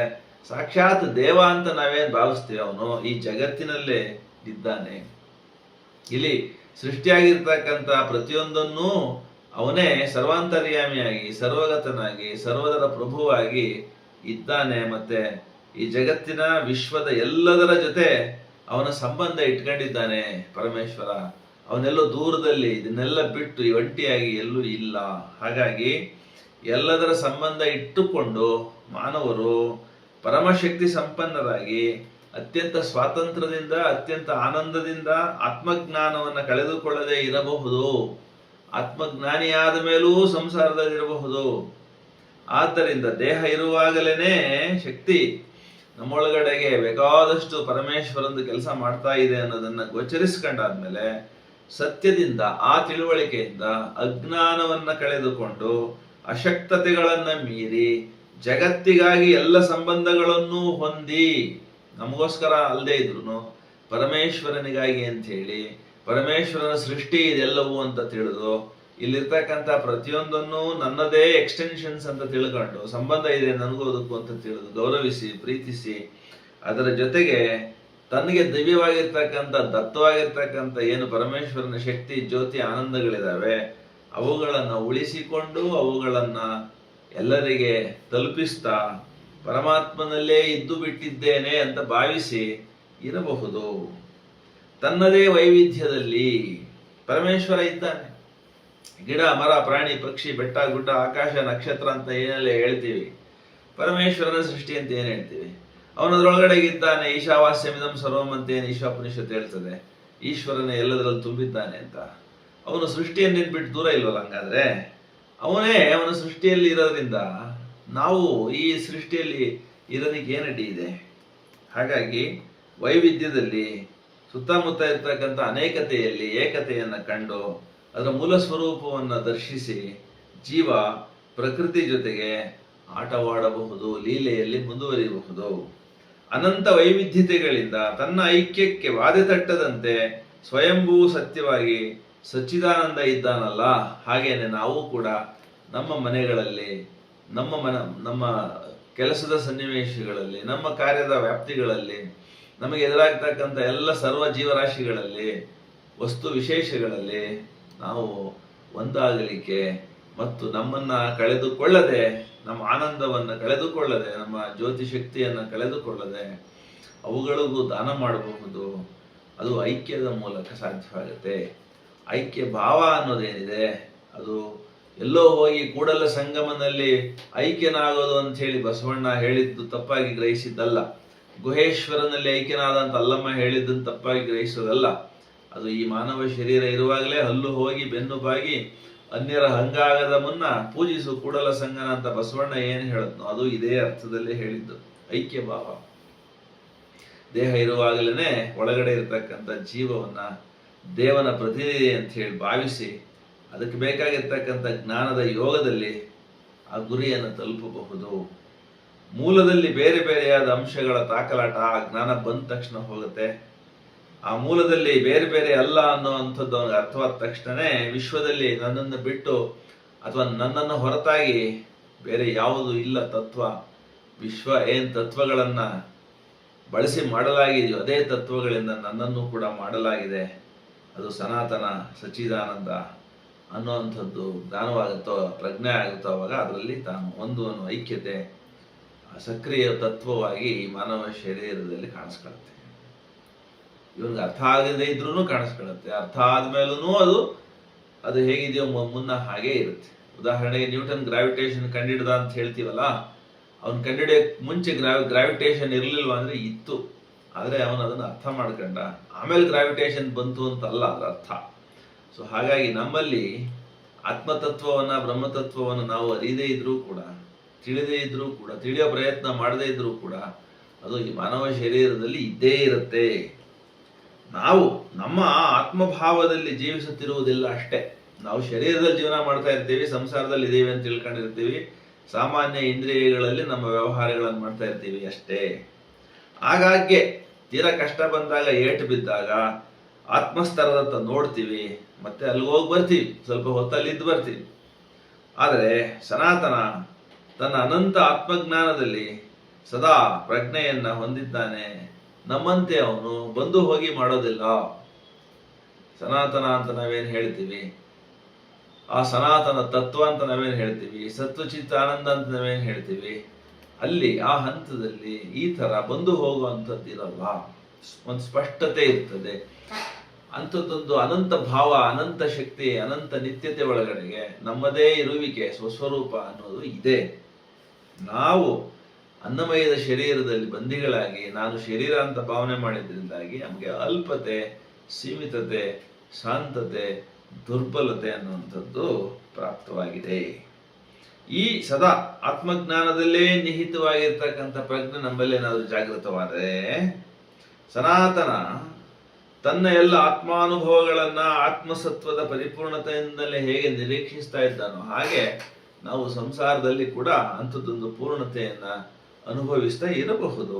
ಸಾಕ್ಷಾತ್ ದೇವ ಅಂತ ನಾವೇನ್ ಭಾವಿಸ್ತೀವಿ, ಅವನು ಈ ಜಗತ್ತಿನಲ್ಲೇ ಇದ್ದಾನೆ. ಇಲ್ಲಿ ಸೃಷ್ಟಿಯಾಗಿರ್ತಕ್ಕಂಥ ಪ್ರತಿಯೊಂದನ್ನೂ ಅವನೇ ಸರ್ವಾಂತರ್ಯಾಮಿಯಾಗಿ, ಸರ್ವಗತನಾಗಿ, ಸರ್ವದರ ಪ್ರಭುವಾಗಿ ಇದ್ದಾನೆ. ಮತ್ತೆ ಈ ಜಗತ್ತಿನ ವಿಶ್ವದ ಎಲ್ಲದರ ಜೊತೆ ಅವನ ಸಂಬಂಧ ಇಟ್ಕೊಂಡಿದ್ದಾನೆ ಪರಮೇಶ್ವರ. ಅವನೆಲ್ಲೋ ದೂರದಲ್ಲಿ ಇದನ್ನೆಲ್ಲ ಬಿಟ್ಟು ಒಂಟಿಯಾಗಿ ಎಲ್ಲೂ ಇಲ್ಲ. ಹಾಗಾಗಿ ಎಲ್ಲದರ ಸಂಬಂಧ ಇಟ್ಟುಕೊಂಡು ಮಾನವರು ಪರಮಶಕ್ತಿ ಸಂಪನ್ನರಾಗಿ ಅತ್ಯಂತ ಸ್ವಾತಂತ್ರ್ಯದಿಂದ ಅತ್ಯಂತ ಆನಂದದಿಂದ ಆತ್ಮಜ್ಞಾನವನ್ನು ಕಳೆದುಕೊಳ್ಳದೆ ಇರಬಹುದು. ಆತ್ಮಜ್ಞಾನಿಯಾದ ಮೇಲೂ ಸಂಸಾರದಲ್ಲಿರಬಹುದು. ಆದ್ದರಿಂದ ದೇಹ ಇರುವಾಗಲೇ ಶಕ್ತಿ ನಮ್ಮೊಳಗಡೆಗೆ ಬೇಕಾದಷ್ಟು ಪರಮೇಶ್ವರಂದು ಕೆಲಸ ಮಾಡ್ತಾ ಇದೆ ಅನ್ನೋದನ್ನ ಗೋಚರಿಸ್ಕೊಂಡಾದ್ಮೇಲೆ ಸತ್ಯದಿಂದ ಆ ತಿಳುವಳಿಕೆಯಿಂದ ಅಜ್ಞಾನವನ್ನ ಕಳೆದುಕೊಂಡು ಅಶಕ್ತತೆಗಳನ್ನ ಮೀರಿ ಜಗತ್ತಿಗಾಗಿ ಎಲ್ಲ ಸಂಬಂಧಗಳನ್ನು ಹೊಂದಿ ನಮಗೋಸ್ಕರ ಅಲ್ಲದೆ ಇದ್ರು ಪರಮೇಶ್ವರನಿಗಾಗಿ ಅಂತ ಹೇಳಿ ಪರಮೇಶ್ವರನ ಸೃಷ್ಟಿ ಇದೆಲ್ಲವೂ ಅಂತ ತಿಳಿದು ಇಲ್ಲಿರ್ತಕ್ಕಂಥ ಪ್ರತಿಯೊಂದನ್ನು ನನ್ನದೇ ಎಕ್ಸ್ಟೆನ್ಷನ್ಸ್ ಅಂತ ತಿಳ್ಕೊಂಡು ಸಂಬಂಧ ಇದೆ ನನಗೂ ಅದಕ್ಕೂ ಅಂತ ತಿಳಿದು ಗೌರವಿಸಿ ಪ್ರೀತಿಸಿ ಅದರ ಜೊತೆಗೆ ತನಗೆ ದಿವ್ಯವಾಗಿರ್ತಕ್ಕಂಥ ದತ್ತವಾಗಿರ್ತಕ್ಕಂಥ ಏನು ಪರಮೇಶ್ವರನ ಶಕ್ತಿ ಜ್ಯೋತಿ ಆನಂದಗಳಿದಾವೆ ಅವುಗಳನ್ನು ಉಳಿಸಿಕೊಂಡು ಅವುಗಳನ್ನ ಎಲ್ಲರಿಗೆ ತಲುಪಿಸ್ತಾ ಪರಮಾತ್ಮನಲ್ಲೇ ಇದ್ದು ಬಿಟ್ಟಿದ್ದೇನೆ ಅಂತ ಭಾವಿಸಿ ಇರಬಹುದು. ತನ್ನದೇ ವೈವಿಧ್ಯದಲ್ಲಿ ಪರಮೇಶ್ವರ ಇದ್ದಾನೆ. ಗಿಡ ಮರ ಪ್ರಾಣಿ ಪಕ್ಷಿ ಬೆಟ್ಟ ಗುಡ್ಡ ಆಕಾಶ ನಕ್ಷತ್ರ ಅಂತ ಏನೆಲ್ಲ ಹೇಳ್ತೀವಿ, ಪರಮೇಶ್ವರನ ಸೃಷ್ಟಿ ಅಂತ ಏನ್ ಹೇಳ್ತೀವಿ. ಅವನದ್ರೊಳಗಡೆ ಇದ್ದಾನೆ. ಈಶಾವಾಸ್ಯಮಿದಂ ಸರ್ವಂ ಅಂತ ಏನು ಈಶಾಪನಿಷತ್ ಹೇಳ್ತದೆ. ಈಶ್ವರನೇ ಎಲ್ಲದರಲ್ಲಿ ತುಂಬಿದ್ದಾನೆ ಅಂತ. ಅವನು ಸೃಷ್ಟಿಯನ್ನು ಬಿಟ್ಟು ದೂರ ಇಲ್ವಲ್ಲ. ಹಂಗಾದ್ರೆ ಅವನೇ ಅವನ ಸೃಷ್ಟಿಯಲ್ಲಿ ಇರೋದ್ರಿಂದ ನಾವು ಈ ಸೃಷ್ಟಿಯಲ್ಲಿ ಇರೋದಕ್ಕೆ ಏನಡ್ಡಿ ಇದೆ? ಹಾಗಾಗಿ ವೈವಿಧ್ಯದಲ್ಲಿ ಸುತ್ತಮುತ್ತ ಇರ್ತಕ್ಕಂಥ ಅನೇಕತೆಯಲ್ಲಿ ಏಕತೆಯನ್ನ ಕಂಡು ಅದರ ಮೂಲ ಸ್ವರೂಪವನ್ನು ದರ್ಶಿಸಿ ಜೀವ ಪ್ರಕೃತಿ ಜೊತೆಗೆ ಆಟವಾಡಬಹುದು, ಲೀಲೆಯಲ್ಲಿ ಮುಂದುವರಿಯಬಹುದು. ಅನಂತ ವೈವಿಧ್ಯತೆಗಳಿಂದ ತನ್ನ ಐಕ್ಯಕ್ಕೆ ವಾದೆ ತಟ್ಟದಂತೆ ಸ್ವಯಂಭೂ ಸತ್ಯವಾಗಿ ಸಚ್ಚಿದಾನಂದ ಇದ್ದಾನಲ್ಲ. ಹಾಗೇನೆ ನಾವು ಕೂಡ ನಮ್ಮ ಮನೆಗಳಲ್ಲಿ ನಮ್ಮ ಕೆಲಸದ ಸನ್ನಿವೇಶಗಳಲ್ಲಿ ನಮ್ಮ ಕಾರ್ಯದ ವ್ಯಾಪ್ತಿಗಳಲ್ಲಿ ನಮಗೆ ಎದುರಾಗ್ತಕ್ಕಂಥ ಎಲ್ಲ ಸರ್ವ ಜೀವರಾಶಿಗಳಲ್ಲಿ ವಸ್ತು ವಿಶೇಷಗಳಲ್ಲಿ ನಾವು ಒಂದಾಗಲಿಕ್ಕೆ ಮತ್ತು ನಮ್ಮನ್ನ ಕಳೆದುಕೊಳ್ಳದೆ ನಮ್ಮ ಆನಂದವನ್ನು ಕಳೆದುಕೊಳ್ಳದೆ ನಮ್ಮ ಜ್ಯೋತಿ ಶಕ್ತಿಯನ್ನು ಕಳೆದುಕೊಳ್ಳದೆ ಅವುಗಳಿಗೂ ದಾನ ಮಾಡಬಹುದು. ಅದು ಐಕ್ಯದ ಮೂಲಕ ಸಾಧ್ಯವಾಗುತ್ತೆ. ಐಕ್ಯ ಭಾವ ಅನ್ನೋದೇನಿದೆ ಅದು ಎಲ್ಲೋ ಹೋಗಿ ಕೂಡಲ ಸಂಗಮನಲ್ಲಿ ಐಕ್ಯನಾಗೋದು ಅಂತ ಹೇಳಿ ಬಸವಣ್ಣ ಹೇಳಿದ್ದು ತಪ್ಪಾಗಿ ಗ್ರಹಿಸಿದ್ದಲ್ಲ. ಗುಹೇಶ್ವರನಲ್ಲಿ ಐಕ್ಯನಾದಂತ ಅಲ್ಲಮ್ಮ ಹೇಳಿದ್ದನ್ನು ತಪ್ಪಾಗಿ ಗ್ರಹಿಸೋದಲ್ಲ. ಅದು ಈ ಮಾನವ ಶರೀರ ಇರುವಾಗಲೇ ಹಲ್ಲು ಹೋಗಿ ಬೆನ್ನು ಬಾಗಿ ಅನ್ಯರ ಹಂಗಾಗದ ಮುನ್ನ ಪೂಜಿಸು ಕೂಡಲ ಸಂಗನ ಅಂತ ಬಸವಣ್ಣ ಏನು ಹೇಳಿದ್ನೋ ಅದು ಇದೇ ಅರ್ಥದಲ್ಲಿ ಹೇಳಿದ್ದು. ಐಕ್ಯ ಭಾವ ದೇಹ ಇರುವಾಗಲೇ ಒಳಗಡೆ ಇರತಕ್ಕಂಥ ಜೀವವನ್ನ ದೇವನ ಪ್ರತಿನಿಧಿ ಅಂತ ಹೇಳಿ ಭಾವಿಸಿ ಅದಕ್ಕೆ ಬೇಕಾಗಿರ್ತಕ್ಕಂಥ ಜ್ಞಾನದ ಯೋಗದಲ್ಲಿ ಆ ಗುರಿಯನ್ನು ತಲುಪಬಹುದು. ಮೂಲದಲ್ಲಿ ಬೇರೆ ಬೇರೆಯಾದ ಅಂಶಗಳ ತಾಕಲಾಟ ಆ ಜ್ಞಾನ ಬಂದ ತಕ್ಷಣ ಹೋಗುತ್ತೆ. ಆ ಮೂಲದಲ್ಲಿ ಬೇರೆ ಬೇರೆ ಅಲ್ಲ ಅನ್ನೋ ಅಂಥದ್ದು ಅವನಿಗೆ ಅರ್ಥವಾದ ತಕ್ಷಣನೇ ವಿಶ್ವದಲ್ಲಿ ನನ್ನನ್ನು ಬಿಟ್ಟು ಅಥವಾ ನನ್ನನ್ನು ಹೊರತಾಗಿ ಬೇರೆ ಯಾವುದು ಇಲ್ಲ ತತ್ವ. ವಿಶ್ವ ಏನ್ ತತ್ವಗಳನ್ನ ಬಳಸಿ ಮಾಡಲಾಗಿದೆಯೋ ಅದೇ ತತ್ವಗಳಿಂದ ನನ್ನನ್ನು ಕೂಡ ಮಾಡಲಾಗಿದೆ. ಅದು ಸನಾತನ ಸಚ್ಚಿದಾನಂದ ಅನ್ನುವಂಥದ್ದು ಜ್ಞಾನವಾಗುತ್ತೋ ಪ್ರಜ್ಞೆ ಆಗುತ್ತೋ ಅವಾಗ ಅದರಲ್ಲಿ ತಾನು ಒಂದು ಅನ್ನೋ ಐಕ್ಯತೆ ಸಕ್ರಿಯ ತತ್ವವಾಗಿ ಮಾನವ ಶರೀರದಲ್ಲಿ ಕಾಣಿಸ್ಕೊಳ್ಳುತ್ತೆ. ಇವನಿಗೆ ಅರ್ಥ ಆಗದೇ ಇದ್ರೂ ಕಾಣಿಸ್ಕೊಳ್ಳುತ್ತೆ. ಅರ್ಥ ಆದ್ಮೇಲೂ ಅದು ಹೇಗಿದೆಯೋ ಮುನ್ನ ಹಾಗೇ ಇರುತ್ತೆ. ಉದಾಹರಣೆಗೆ ನ್ಯೂಟನ್ ಗ್ರಾವಿಟೇಷನ್ ಕಂಡಿಡ್ದ ಅಂತ ಹೇಳ್ತೀವಲ್ಲ, ಅವ್ನು ಕಂಡಿಡಿಯೋಕೆ ಮುಂಚೆ ಗ್ರಾವಿಟೇಷನ್ ಇರ್ಲಿಲ್ವಾ ಅಂದ್ರೆ ಇತ್ತು. ಆದ್ರೆ ಅವನು ಅದನ್ನು ಅರ್ಥ ಮಾಡ್ಕೊಂಡ. ಆಮೇಲೆ ಗ್ರಾವಿಟೇಷನ್ ಬಂತು ಅಂತಲ್ಲ ಅದರ ಅರ್ಥ. ಸೊ ಹಾಗಾಗಿ ನಮ್ಮಲ್ಲಿ ಆತ್ಮತತ್ವವನ್ನ ಬ್ರಹ್ಮತತ್ವವನ್ನು ನಾವು ಅರಿಯದೇ ಇದ್ರೂ ಕೂಡ ತಿಳಿದೇ ಇದ್ರೂ ಕೂಡ ತಿಳಿಯೋ ಪ್ರಯತ್ನ ಮಾಡದೇ ಇದ್ರೂ ಕೂಡ ಅದು ಈ ಮಾನವ ಶರೀರದಲ್ಲಿ ಇದ್ದೇ ಇರುತ್ತೆ. ನಾವು ನಮ್ಮ ಆತ್ಮಭಾವದಲ್ಲಿ ಜೀವಿಸುತ್ತಿರುವುದಿಲ್ಲ ಅಷ್ಟೇ. ನಾವು ಶರೀರದಲ್ಲಿ ಜೀವನ ಮಾಡ್ತಾ ಇರ್ತೀವಿ, ಸಂಸಾರದಲ್ಲಿ ಇದ್ದೀವಿ ಅಂತ ತಿಳ್ಕೊಂಡಿರ್ತೀವಿ, ಸಾಮಾನ್ಯ ಇಂದ್ರಿಯಗಳಲ್ಲಿ ನಮ್ಮ ವ್ಯವಹಾರಗಳನ್ನು ಮಾಡ್ತಾ ಇರ್ತೀವಿ ಅಷ್ಟೇ. ಆಗಾಗ್ಗೆ ತೀರಾ ಕಷ್ಟ ಬಂದಾಗ ಏಟು ಬಿದ್ದಾಗ ಆತ್ಮಸ್ತರದತ್ತ ನೋಡ್ತೀವಿ, ಮತ್ತೆ ಅಲ್ಲಿಗೆ ಹೋಗಿ ಬರ್ತೀವಿ, ಸ್ವಲ್ಪ ಹೊತ್ತಲ್ಲಿ ಇದ್ದು ಬರ್ತೀವಿ. ಆದರೆ ಸನಾತನ ತನ್ನ ಅನಂತ ಆತ್ಮಜ್ಞಾನದಲ್ಲಿ ಸದಾ ಪ್ರಜ್ಞೆಯನ್ನ ಹೊಂದಿದ್ದಾನೆ. ನಮ್ಮಂತೆ ಅವನು ಬಂದು ಹೋಗಿ ಮಾಡೋದಿಲ್ಲ. ಸನಾತನ ಅಂತ ನಾವೇನು ಹೇಳ್ತೀವಿ, ಆ ಸನಾತನ ತತ್ವ ಅಂತ ನಾವೇನು ಹೇಳ್ತೀವಿ, ಸತ್ವಚಿತ್ತ ಆನಂದ ಅಂತ ನಾವೇನು ಹೇಳ್ತೀವಿ, ಅಲ್ಲಿ ಆ ಹಂತದಲ್ಲಿ ಈ ತರ ಬಂದು ಹೋಗುವಂಥದ್ದು ಇರಲ್ಲ. ಒಂದು ಸ್ಪಷ್ಟತೆ ಇರ್ತದೆ. ಅಂಥದ್ದೊಂದು ಅನಂತ ಭಾವ, ಅನಂತ ಶಕ್ತಿ, ಅನಂತ ನಿತ್ಯತೆ ಒಳಗಡೆಗೆ ನಮ್ಮದೇ ಇರುವಿಕೆ, ಸ್ವಸ್ವರೂಪ ಅನ್ನೋದು ಇದೆ. ನಾವು ಅನ್ನಮಯದ ಶರೀರದಲ್ಲಿ ಬಂದಿಗಳಾಗಿ ನಾನು ಶರೀರ ಅಂತ ಭಾವನೆ ಮಾಡಿದ್ರಿಂದಾಗಿ ನಮಗೆ ಅಲ್ಪತೆ, ಸೀಮಿತತೆ, ಶಾಂತತೆ, ದುರ್ಬಲತೆ ಅನ್ನುವಂಥದ್ದು ಪ್ರಾಪ್ತವಾಗಿದೆ. ಈ ಸದಾ ಆತ್ಮಜ್ಞಾನದಲ್ಲೇ ನಿಹಿತವಾಗಿರ್ತಕ್ಕಂಥ ಪ್ರಜ್ಞೆ ನಮ್ಮಲ್ಲಿ ಏನಾದರೂ ಜಾಗೃತವಾದರೆ ಸನಾತನ ತನ್ನ ಎಲ್ಲ ಆತ್ಮಾನುಭವಗಳನ್ನ ಆತ್ಮಸತ್ವದ ಪರಿಪೂರ್ಣತೆಯಿಂದಲೇ ಹೇಗೆ ನಿರೀಕ್ಷಿಸ್ತಾ ಇದ್ದಾನೋ ಹಾಗೆ ನಾವು ಸಂಸಾರದಲ್ಲಿ ಕೂಡ ಅಂಥದ್ದೊಂದು ಪೂರ್ಣತೆಯನ್ನ ಅನುಭವಿಸ್ತಾ ಇರಬಹುದು.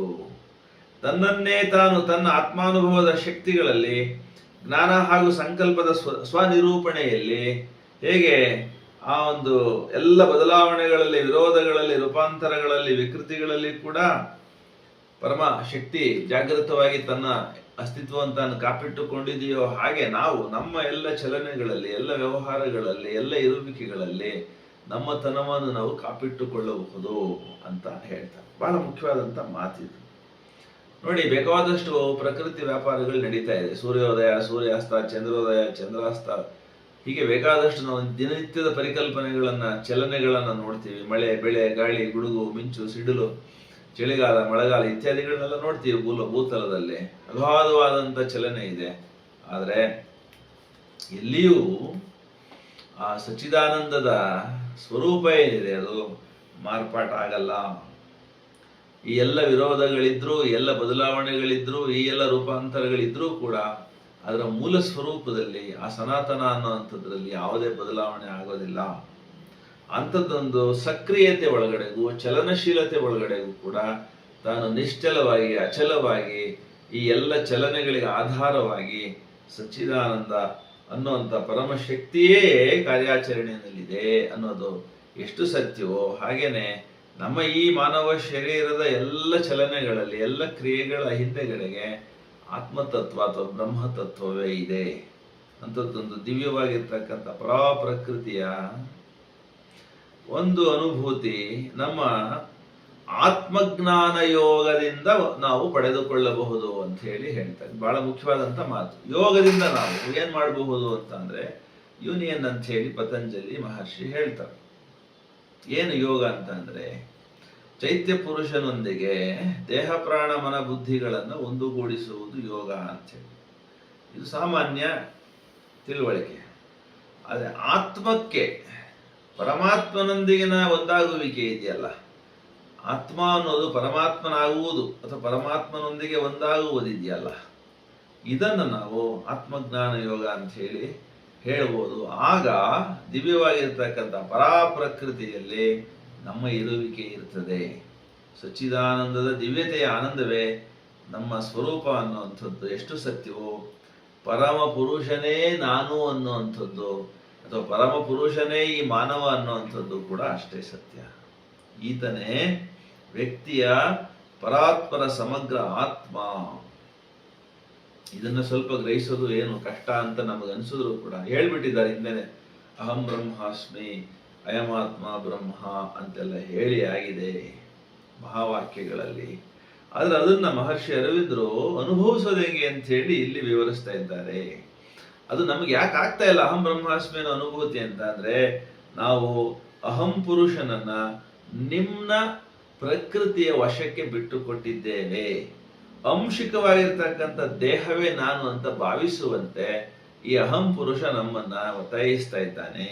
ತನ್ನನ್ನೇ ತಾನು ತನ್ನ ಆತ್ಮಾನುಭವದ ಶಕ್ತಿಗಳಲ್ಲಿ ಜ್ಞಾನ ಹಾಗೂ ಸಂಕಲ್ಪದ ಸ್ವನಿರೂಪಣೆಯಲ್ಲಿ ಹೇಗೆ ಆ ಒಂದು ಎಲ್ಲ ಬದಲಾವಣೆಗಳಲ್ಲಿ, ವಿರೋಧಗಳಲ್ಲಿ, ರೂಪಾಂತರಗಳಲ್ಲಿ, ವಿಕೃತಿಗಳಲ್ಲಿ ಕೂಡ ಪರಮ ಶಕ್ತಿ ಜಾಗೃತವಾಗಿ ತನ್ನ ಅಸ್ತಿತ್ವವನ್ನು ಕಾಪಿಟ್ಟುಕೊಂಡಿದೆಯೋ ಹಾಗೆ ನಾವು ನಮ್ಮ ಎಲ್ಲ ಚಲನೆಗಳಲ್ಲಿ, ಎಲ್ಲ ವ್ಯವಹಾರಗಳಲ್ಲಿ, ಎಲ್ಲ ಇರುವಿಕೆಗಳಲ್ಲಿ ನಮ್ಮ ತನವನ್ನು ನಾವು ಕಾಪಿಟ್ಟುಕೊಳ್ಳಬಹುದು ಅಂತ ಹೇಳ್ತಾರೆ. ಬಹಳ ಮುಖ್ಯವಾದಂಥ ಮಾತಿದು. ನೋಡಿ, ಬೇಕಾದಷ್ಟು ಪ್ರಕೃತಿ ವ್ಯಾಪಾರಗಳು ನಡೀತಾ ಇದೆ. ಸೂರ್ಯೋದಯ, ಸೂರ್ಯಾಸ್ತ, ಚಂದ್ರೋದಯ, ಚಂದ್ರಾಸ್ತ, ಹೀಗೆ ಬೇಕಾದಷ್ಟು ನಾವು ದಿನನಿತ್ಯದ ಪರಿಕಲ್ಪನೆಗಳನ್ನ, ಚಲನೆಗಳನ್ನ ನೋಡ್ತೀವಿ. ಮಳೆ, ಬೆಳೆ, ಗಾಳಿ, ಗುಡುಗು, ಮಿಂಚು, ಸಿಡಿಲು, ಚಳಿಗಾಲ, ಮಳೆಗಾಲ ಇತ್ಯಾದಿಗಳನ್ನೆಲ್ಲ ನೋಡ್ತೀವಿ. ಭೂತಲದಲ್ಲಿ ಅಗಾಧವಾದಂಥ ಚಲನೆ ಇದೆ. ಆದರೆ ಎಲ್ಲಿಯೂ ಆ ಸಚ್ಚಿದಾನಂದದ ಸ್ವರೂಪ ಏನಿದೆ ಅದು ಮಾರ್ಪಾಟ ಆಗಲ್ಲ. ಈ ಎಲ್ಲ ವಿರೋಧಗಳಿದ್ರೂ, ಎಲ್ಲ ಬದಲಾವಣೆಗಳಿದ್ರೂ, ಈ ಎಲ್ಲ ರೂಪಾಂತರಗಳಿದ್ರೂ ಕೂಡ ಅದರ ಮೂಲ ಸ್ವರೂಪದಲ್ಲಿ ಆ ಸನಾತನ ಅನ್ನೋಂಥದ್ರಲ್ಲಿ ಯಾವುದೇ ಬದಲಾವಣೆ ಆಗೋದಿಲ್ಲ. ಅಂಥದ್ದೊಂದು ಸಕ್ರಿಯತೆ ಒಳಗಡೆಗೂ, ಚಲನಶೀಲತೆ ಒಳಗಡೆಗೂ ಕೂಡ ತಾನು ನಿಶ್ಚಲವಾಗಿ, ಅಚಲವಾಗಿ, ಈ ಎಲ್ಲ ಚಲನೆಗಳಿಗೆ ಆಧಾರವಾಗಿ ಸಚ್ಚಿದಾನಂದ ಅನ್ನುವಂಥ ಪರಮಶಕ್ತಿಯೇ ಕಾರ್ಯಾಚರಣೆಯಲ್ಲಿದೆ ಅನ್ನೋದು ಎಷ್ಟು ಸತ್ಯವೋ ಹಾಗೇನೆ ನಮ್ಮ ಈ ಮಾನವ ಶರೀರದ ಎಲ್ಲ ಚಲನೆಗಳಲ್ಲಿ, ಎಲ್ಲ ಕ್ರಿಯೆಗಳ ಹಿಂದೆಗಡೆಗೆ ಆತ್ಮತತ್ವ ಅಥವಾ ಬ್ರಹ್ಮತತ್ವವೇ ಇದೆ. ಅಂಥದ್ದೊಂದು ದಿವ್ಯವಾಗಿರ್ತಕ್ಕಂಥ ಪ್ರಕೃತಿಯ ಒಂದು ಅನುಭೂತಿ ನಮ್ಮ ಆತ್ಮಜ್ಞಾನ ಯೋಗದಿಂದ ನಾವು ಪಡೆದುಕೊಳ್ಳಬಹುದು ಅಂತ ಹೇಳಿ ಹೇಳ್ತಾರೆ. ಬಹಳ ಮುಖ್ಯವಾದಂಥ ಮಾತು. ಯೋಗದಿಂದ ನಾವು ಏನ್ ಮಾಡಬಹುದು ಅಂತಂದ್ರೆ ಯೂನಿಯನ್ ಅಂತ ಹೇಳಿ ಪತಂಜಲಿ ಮಹರ್ಷಿ ಹೇಳ್ತಾರೆ. ಏನು ಯೋಗ ಅಂತಂದ್ರೆ ಚೈತ್ಯ ಪುರುಷನೊಂದಿಗೆ ದೇಹ, ಪ್ರಾಣ, ಮನ, ಬುದ್ಧಿಗಳನ್ನು ಒಂದುಗೂಡಿಸುವುದು ಯೋಗ ಅಂತೇಳಿ. ಇದು ಸಾಮಾನ್ಯ ತಿಳುವಳಿಕೆ. ಆದರೆ ಆತ್ಮಕ್ಕೆ ಪರಮಾತ್ಮನೊಂದಿಗಿನ ಒಂದಾಗುವಿಕೆ ಇದೆಯಲ್ಲ, ಆತ್ಮ ಅನ್ನೋದು ಪರಮಾತ್ಮನಾಗುವುದು ಅಥವಾ ಪರಮಾತ್ಮನೊಂದಿಗೆ ಒಂದಾಗುವುದಿದೆಯಲ್ಲ, ಇದನ್ನು ನಾವು ಆತ್ಮಜ್ಞಾನ ಯೋಗ ಅಂತ ಹೇಳಿ ಹೇಳ್ಬೋದು. ಆಗ ದಿವ್ಯವಾಗಿರ್ತಕ್ಕಂಥ ಪರಾಪ್ರಕೃತಿಯಲ್ಲಿ ನಮ್ಮ ಇರುವಿಕೆ ಇರ್ತದೆ. ಸಚ್ಚಿದಾನಂದದ ದಿವ್ಯತೆಯ ಆನಂದವೇ ನಮ್ಮ ಸ್ವರೂಪ ಅನ್ನುವಂಥದ್ದು ಎಷ್ಟು ಸತ್ಯವೋ, ಪರಮ ಪುರುಷನೇ ನಾನು ಅನ್ನುವಂಥದ್ದು ಅಥವಾ ಪರಮ ಪುರುಷನೇ ಈ ಮಾನವ ಅನ್ನುವಂಥದ್ದು ಕೂಡ ಅಷ್ಟೇ ಸತ್ಯ. ಈತನೇ ವ್ಯಕ್ತಿಯ ಪರಾತ್ಪರ ಸಮಗ್ರ ಆತ್ಮ. ಇದನ್ನ ಸ್ವಲ್ಪ ಗ್ರಹಿಸೋದು ಏನು ಕಷ್ಟ ಅಂತ ನಮಗೆ ಅನಿಸಿದ್ರು ಕೂಡ ಹೇಳ್ಬಿಟ್ಟಿದ್ದಾರೆ ಹಿಂದೆನೆ. ಅಹಂ ಬ್ರಹ್ಮಾಸ್ಮಿ, ಅಯಮಾತ್ಮ ಬ್ರಹ್ಮ ಅಂತೆಲ್ಲ ಹೇಳಿ ಆಗಿದೆ ಮಹಾವಾಕ್ಯಗಳಲ್ಲಿ. ಆದ್ರೆ ಅದನ್ನ ಮಹರ್ಷಿ ಅರವಿಂದರು ಅನುಭವಿಸೋದು ಹೆಂಗೆ ಅಂತ ಹೇಳಿ ಇಲ್ಲಿ ವಿವರಿಸ್ತಾ ಇದ್ದಾರೆ. ಅದು ನಮ್ಗೆ ಯಾಕೆ ಆಗ್ತಾ ಇಲ್ಲ ಅಹಂ ಬ್ರಹ್ಮಾಸ್ಮಿ ಅನ್ನೋ ಅನುಭೂತಿ ಅಂತ ಅಂದ್ರೆ, ನಾವು ಅಹಂ ಪುರುಷನನ್ನ ನಿಮ್ನ ಪ್ರಕೃತಿಯ ವಶಕ್ಕೆ ಬಿಟ್ಟು ಕೊಟ್ಟಿದ್ದೇವೆ. ಅಂಶಿಕವಾಗಿರ್ತಕ್ಕಂಥ ದೇಹವೇ ನಾನು ಅಂತ ಭಾವಿಸುವಂತೆ ಈ ಅಹಂ ಪುರುಷ ನಮ್ಮನ್ನ ಒತ್ತಾಯಿಸ್ತಾ ಇದ್ದಾನೆ.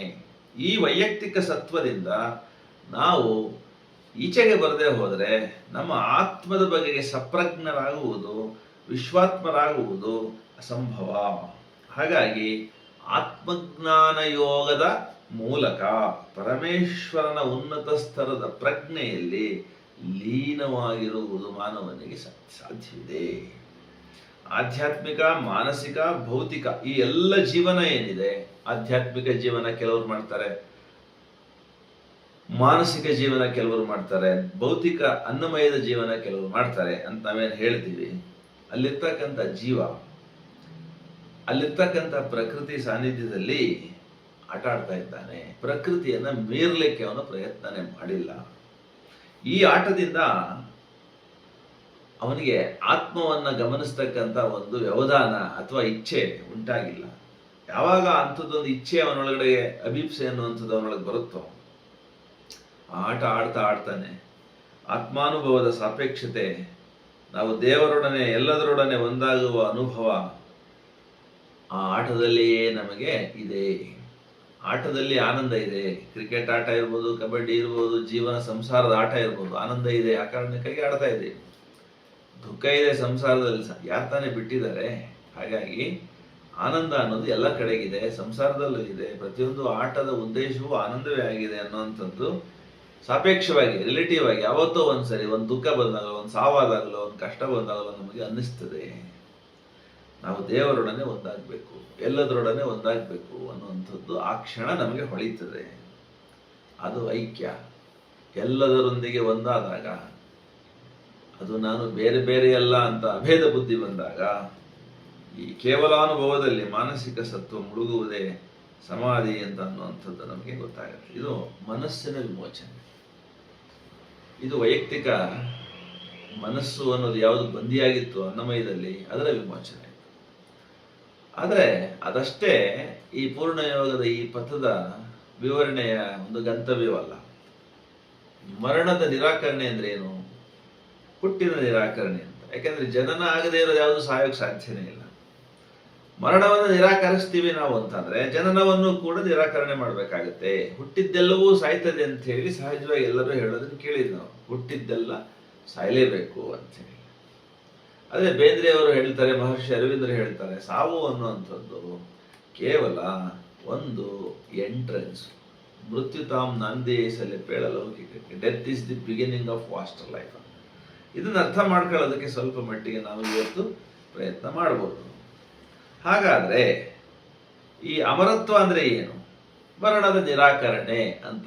ಈ ವೈಯಕ್ತಿಕ ಸತ್ವದಿಂದ ನಾವು ಈಚೆಗೆ ಬರದೆ ಹೋದರೆ ನಮ್ಮ ಆತ್ಮದ ಬಗೆಗೆ ಸಪ್ರಜ್ಞರಾಗುವುದು, ವಿಶ್ವಾತ್ಮರಾಗುವುದು ಅಸಂಭವ. ಹಾಗಾಗಿ ಆತ್ಮಜ್ಞಾನ ಯೋಗದ ಮೂಲಕ ಪರಮೇಶ್ವರನ ಉನ್ನತ ಸ್ತರದ ಪ್ರಜ್ಞೆಯಲ್ಲಿ ಲೀನವಾಗಿರುವುದು ಮಾನವನಿಗೆ ಸಾಧ್ಯವಿದೆ. ಆಧ್ಯಾತ್ಮಿಕ, ಮಾನಸಿಕ, ಭೌತಿಕ ಈ ಎಲ್ಲ ಜೀವನ ಏನಿದೆ, ಆಧ್ಯಾತ್ಮಿಕ ಜೀವನ ಕೆಲವರು ಮಾಡ್ತಾರೆ, ಮಾನಸಿಕ ಜೀವನ ಕೆಲವರು ಮಾಡ್ತಾರೆ, ಭೌತಿಕ ಅನ್ನಮಯದ ಜೀವನ ಕೆಲವರು ಮಾಡ್ತಾರೆ ಅಂತ ನಾವೇನು ಹೇಳ್ತೀವಿ. ಅಲ್ಲಿರ್ತಕ್ಕಂಥ ಜೀವ, ಅಲ್ಲಿರ್ತಕ್ಕಂಥ ಪ್ರಕೃತಿ ಸಾನ್ನಿಧ್ಯದಲ್ಲಿ ಆಟ ಆಡ್ತಾ ಇದ್ದಾನೆ. ಪ್ರಕೃತಿಯನ್ನ ಮೀರ್ಲಿಕ್ಕೆ ಅವನು ಪ್ರಯತ್ನನೇ ಮಾಡಿಲ್ಲ. ಈ ಆಟದಿಂದ ಅವನಿಗೆ ಆತ್ಮವನ್ನ ಗಮನಿಸ್ತಕ್ಕಂಥ ಒಂದು ವ್ಯವಧಾನ ಅಥವಾ ಇಚ್ಛೆ ಉಂಟಾಗಿಲ್ಲ. ಯಾವಾಗ ಅಂಥದ್ದೊಂದು ಇಚ್ಛೆ ಅವನೊಳಗಡೆ ಅಭೀಪ್ಸೆ ಅನ್ನುವಂಥದ್ದು ಅವನೊಳಗೆ ಬರುತ್ತೋ ಆಟ ಆಡ್ತಾ ಆಡ್ತಾನೆ ಆತ್ಮಾನುಭವದ ಸಾಪೇಕ್ಷತೆ, ನಾವು ದೇವರೊಡನೆ ಎಲ್ಲದರೊಡನೆ ಒಂದಾಗುವ ಅನುಭವ ಆ ಆಟದಲ್ಲಿಯೇ ನಮಗೆ ಇದೆ. ಆಟದಲ್ಲಿ ಆನಂದ ಇದೆ. ಕ್ರಿಕೆಟ್ ಆಟ ಇರ್ಬೋದು, ಕಬಡ್ಡಿ ಇರ್ಬೋದು, ಜೀವನ ಸಂಸಾರದ ಆಟ ಇರ್ಬೋದು, ಆನಂದ ಇದೆ. ಆ ಕಾರಣಕ್ಕಾಗಿ ಆಡ್ತಾ ಇದೆ. ದುಃಖ ಇದೆ ಸಂಸಾರದಲ್ಲಿ, ಯಾರು ತಾನೇ ಬಿಟ್ಟಿದ್ದಾರೆ. ಹಾಗಾಗಿ ಆನಂದ ಅನ್ನೋದು ಎಲ್ಲ ಕಡೆಗಿದೆ, ಸಂಸಾರದಲ್ಲೂ ಇದೆ. ಪ್ರತಿಯೊಂದು ಆಟದ ಉದ್ದೇಶವೂ ಆನಂದವೇ ಆಗಿದೆ ಅನ್ನುವಂಥದ್ದು ಸಾಪೇಕ್ಷವಾಗಿ, ರಿಲೇಟಿವ್ ಆಗಿ ಯಾವತ್ತೋ ಒಂದ್ಸರಿ ಒಂದು ದುಃಖ ಬಂದಾಗಲೋ, ಒಂದು ಸಾವಾದಾಗಲೋ, ಒಂದು ಕಷ್ಟ ಬಂದಾಗಲೋ ನಮಗೆ ಅನ್ನಿಸ್ತದೆ ನಾವು ದೇವರೊಡನೆ ಒಂದಾಗಬೇಕು, ಎಲ್ಲದರೊಡನೆ ಒಂದಾಗಬೇಕು ಅನ್ನುವಂಥದ್ದು ಆ ಕ್ಷಣ ನಮಗೆ ಹೊಳೀತದೆ. ಅದು ಐಕ್ಯ. ಎಲ್ಲದರೊಂದಿಗೆ ಒಂದಾದಾಗ, ಅದು ನಾನು ಬೇರೆ ಬೇರೆ ಅಲ್ಲ ಅಂತ ಅಭೇದ ಬುದ್ಧಿ ಬಂದಾಗ, ಈ ಕೇವಲಾನುಭವದಲ್ಲಿ ಮಾನಸಿಕ ಸತ್ವ ಮುಳುಗುವುದೇ ಸಮಾಧಿ ಅಂತ ಅನ್ನುವಂಥದ್ದು ನಮಗೆ ಗೊತ್ತಾಗುತ್ತೆ. ಇದು ಮನಸ್ಸಿನ ವಿಮೋಚನೆ. ಇದು ವೈಯಕ್ತಿಕ ಮನಸ್ಸು ಅನ್ನೋದು ಯಾವುದು ಬಂದಿಯಾಗಿತ್ತು ಅನ್ನಮಯದಲ್ಲಿ, ಅದರ ವಿಮೋಚನೆ. ಆದರೆ ಅದಷ್ಟೇ ಈ ಪೂರ್ಣಯೋಗದ ಈ ಪಥದ ವಿವರಣೆಯ ಒಂದು ಗಂತವ್ಯವಲ್ಲ. ಮರಣದ ನಿರಾಕರಣೆ ಅಂದ್ರೆ ಏನು? ಹುಟ್ಟಿನ ನಿರಾಕರಣೆ ಅಂತ. ಯಾಕೆಂದ್ರೆ ಜನನ ಆಗದೇ ಇರೋದು ಯಾವುದು ಸಾಯೋಕ್ಕೆ ಸಾಧ್ಯನೇ ಇಲ್ಲ. ಮರಣವನ್ನು ನಿರಾಕರಿಸ್ತೀವಿ ನಾವು ಅಂತಂದ್ರೆ ಜನನವನ್ನು ಕೂಡ ನಿರಾಕರಣೆ ಮಾಡಬೇಕಾಗತ್ತೆ. ಹುಟ್ಟಿದ್ದೆಲ್ಲವೂ ಸಾಯ್ತದೆ ಅಂತ ಹೇಳಿ ಸಹಜವಾಗಿ ಎಲ್ಲರೂ ಹೇಳೋದನ್ನು ಕೇಳಿದ್ವಿ ನಾವು. ಹುಟ್ಟಿದ್ದೆಲ್ಲ ಸಾಯಲೇಬೇಕು ಅಂತ ಹೇಳಿ. ಅದೇ ಬೇಂದ್ರೆಯವರು ಹೇಳ್ತಾರೆ, ಮಹರ್ಷಿ ಅರವಿಂದರು ಹೇಳ್ತಾರೆ, ಸಾವು ಅನ್ನುವಂಥದ್ದು ಕೇವಲ ಒಂದು ಎಂಟ್ರೆನ್ಸ್. ಮೃತ್ಯುತಾಂ ನಾಂದೇಸಲೆ ಪೇಳ ಲೌಕಿಕಕ್ಕೆ. Death is the beginning of vaster life. ಇದನ್ನ ಅರ್ಥ ಮಾಡ್ಕೊಳ್ಳೋದಕ್ಕೆ ಸ್ವಲ್ಪ ಮಟ್ಟಿಗೆ ನಾವು ಇವತ್ತು ಪ್ರಯತ್ನ ಮಾಡಬಹುದು. ಹಾಗಾದ್ರೆ ಈ ಅಮರತ್ವ ಅಂದ್ರೆ ಏನು? ಮರಣದ ನಿರಾಕರಣೆ ಅಂತ.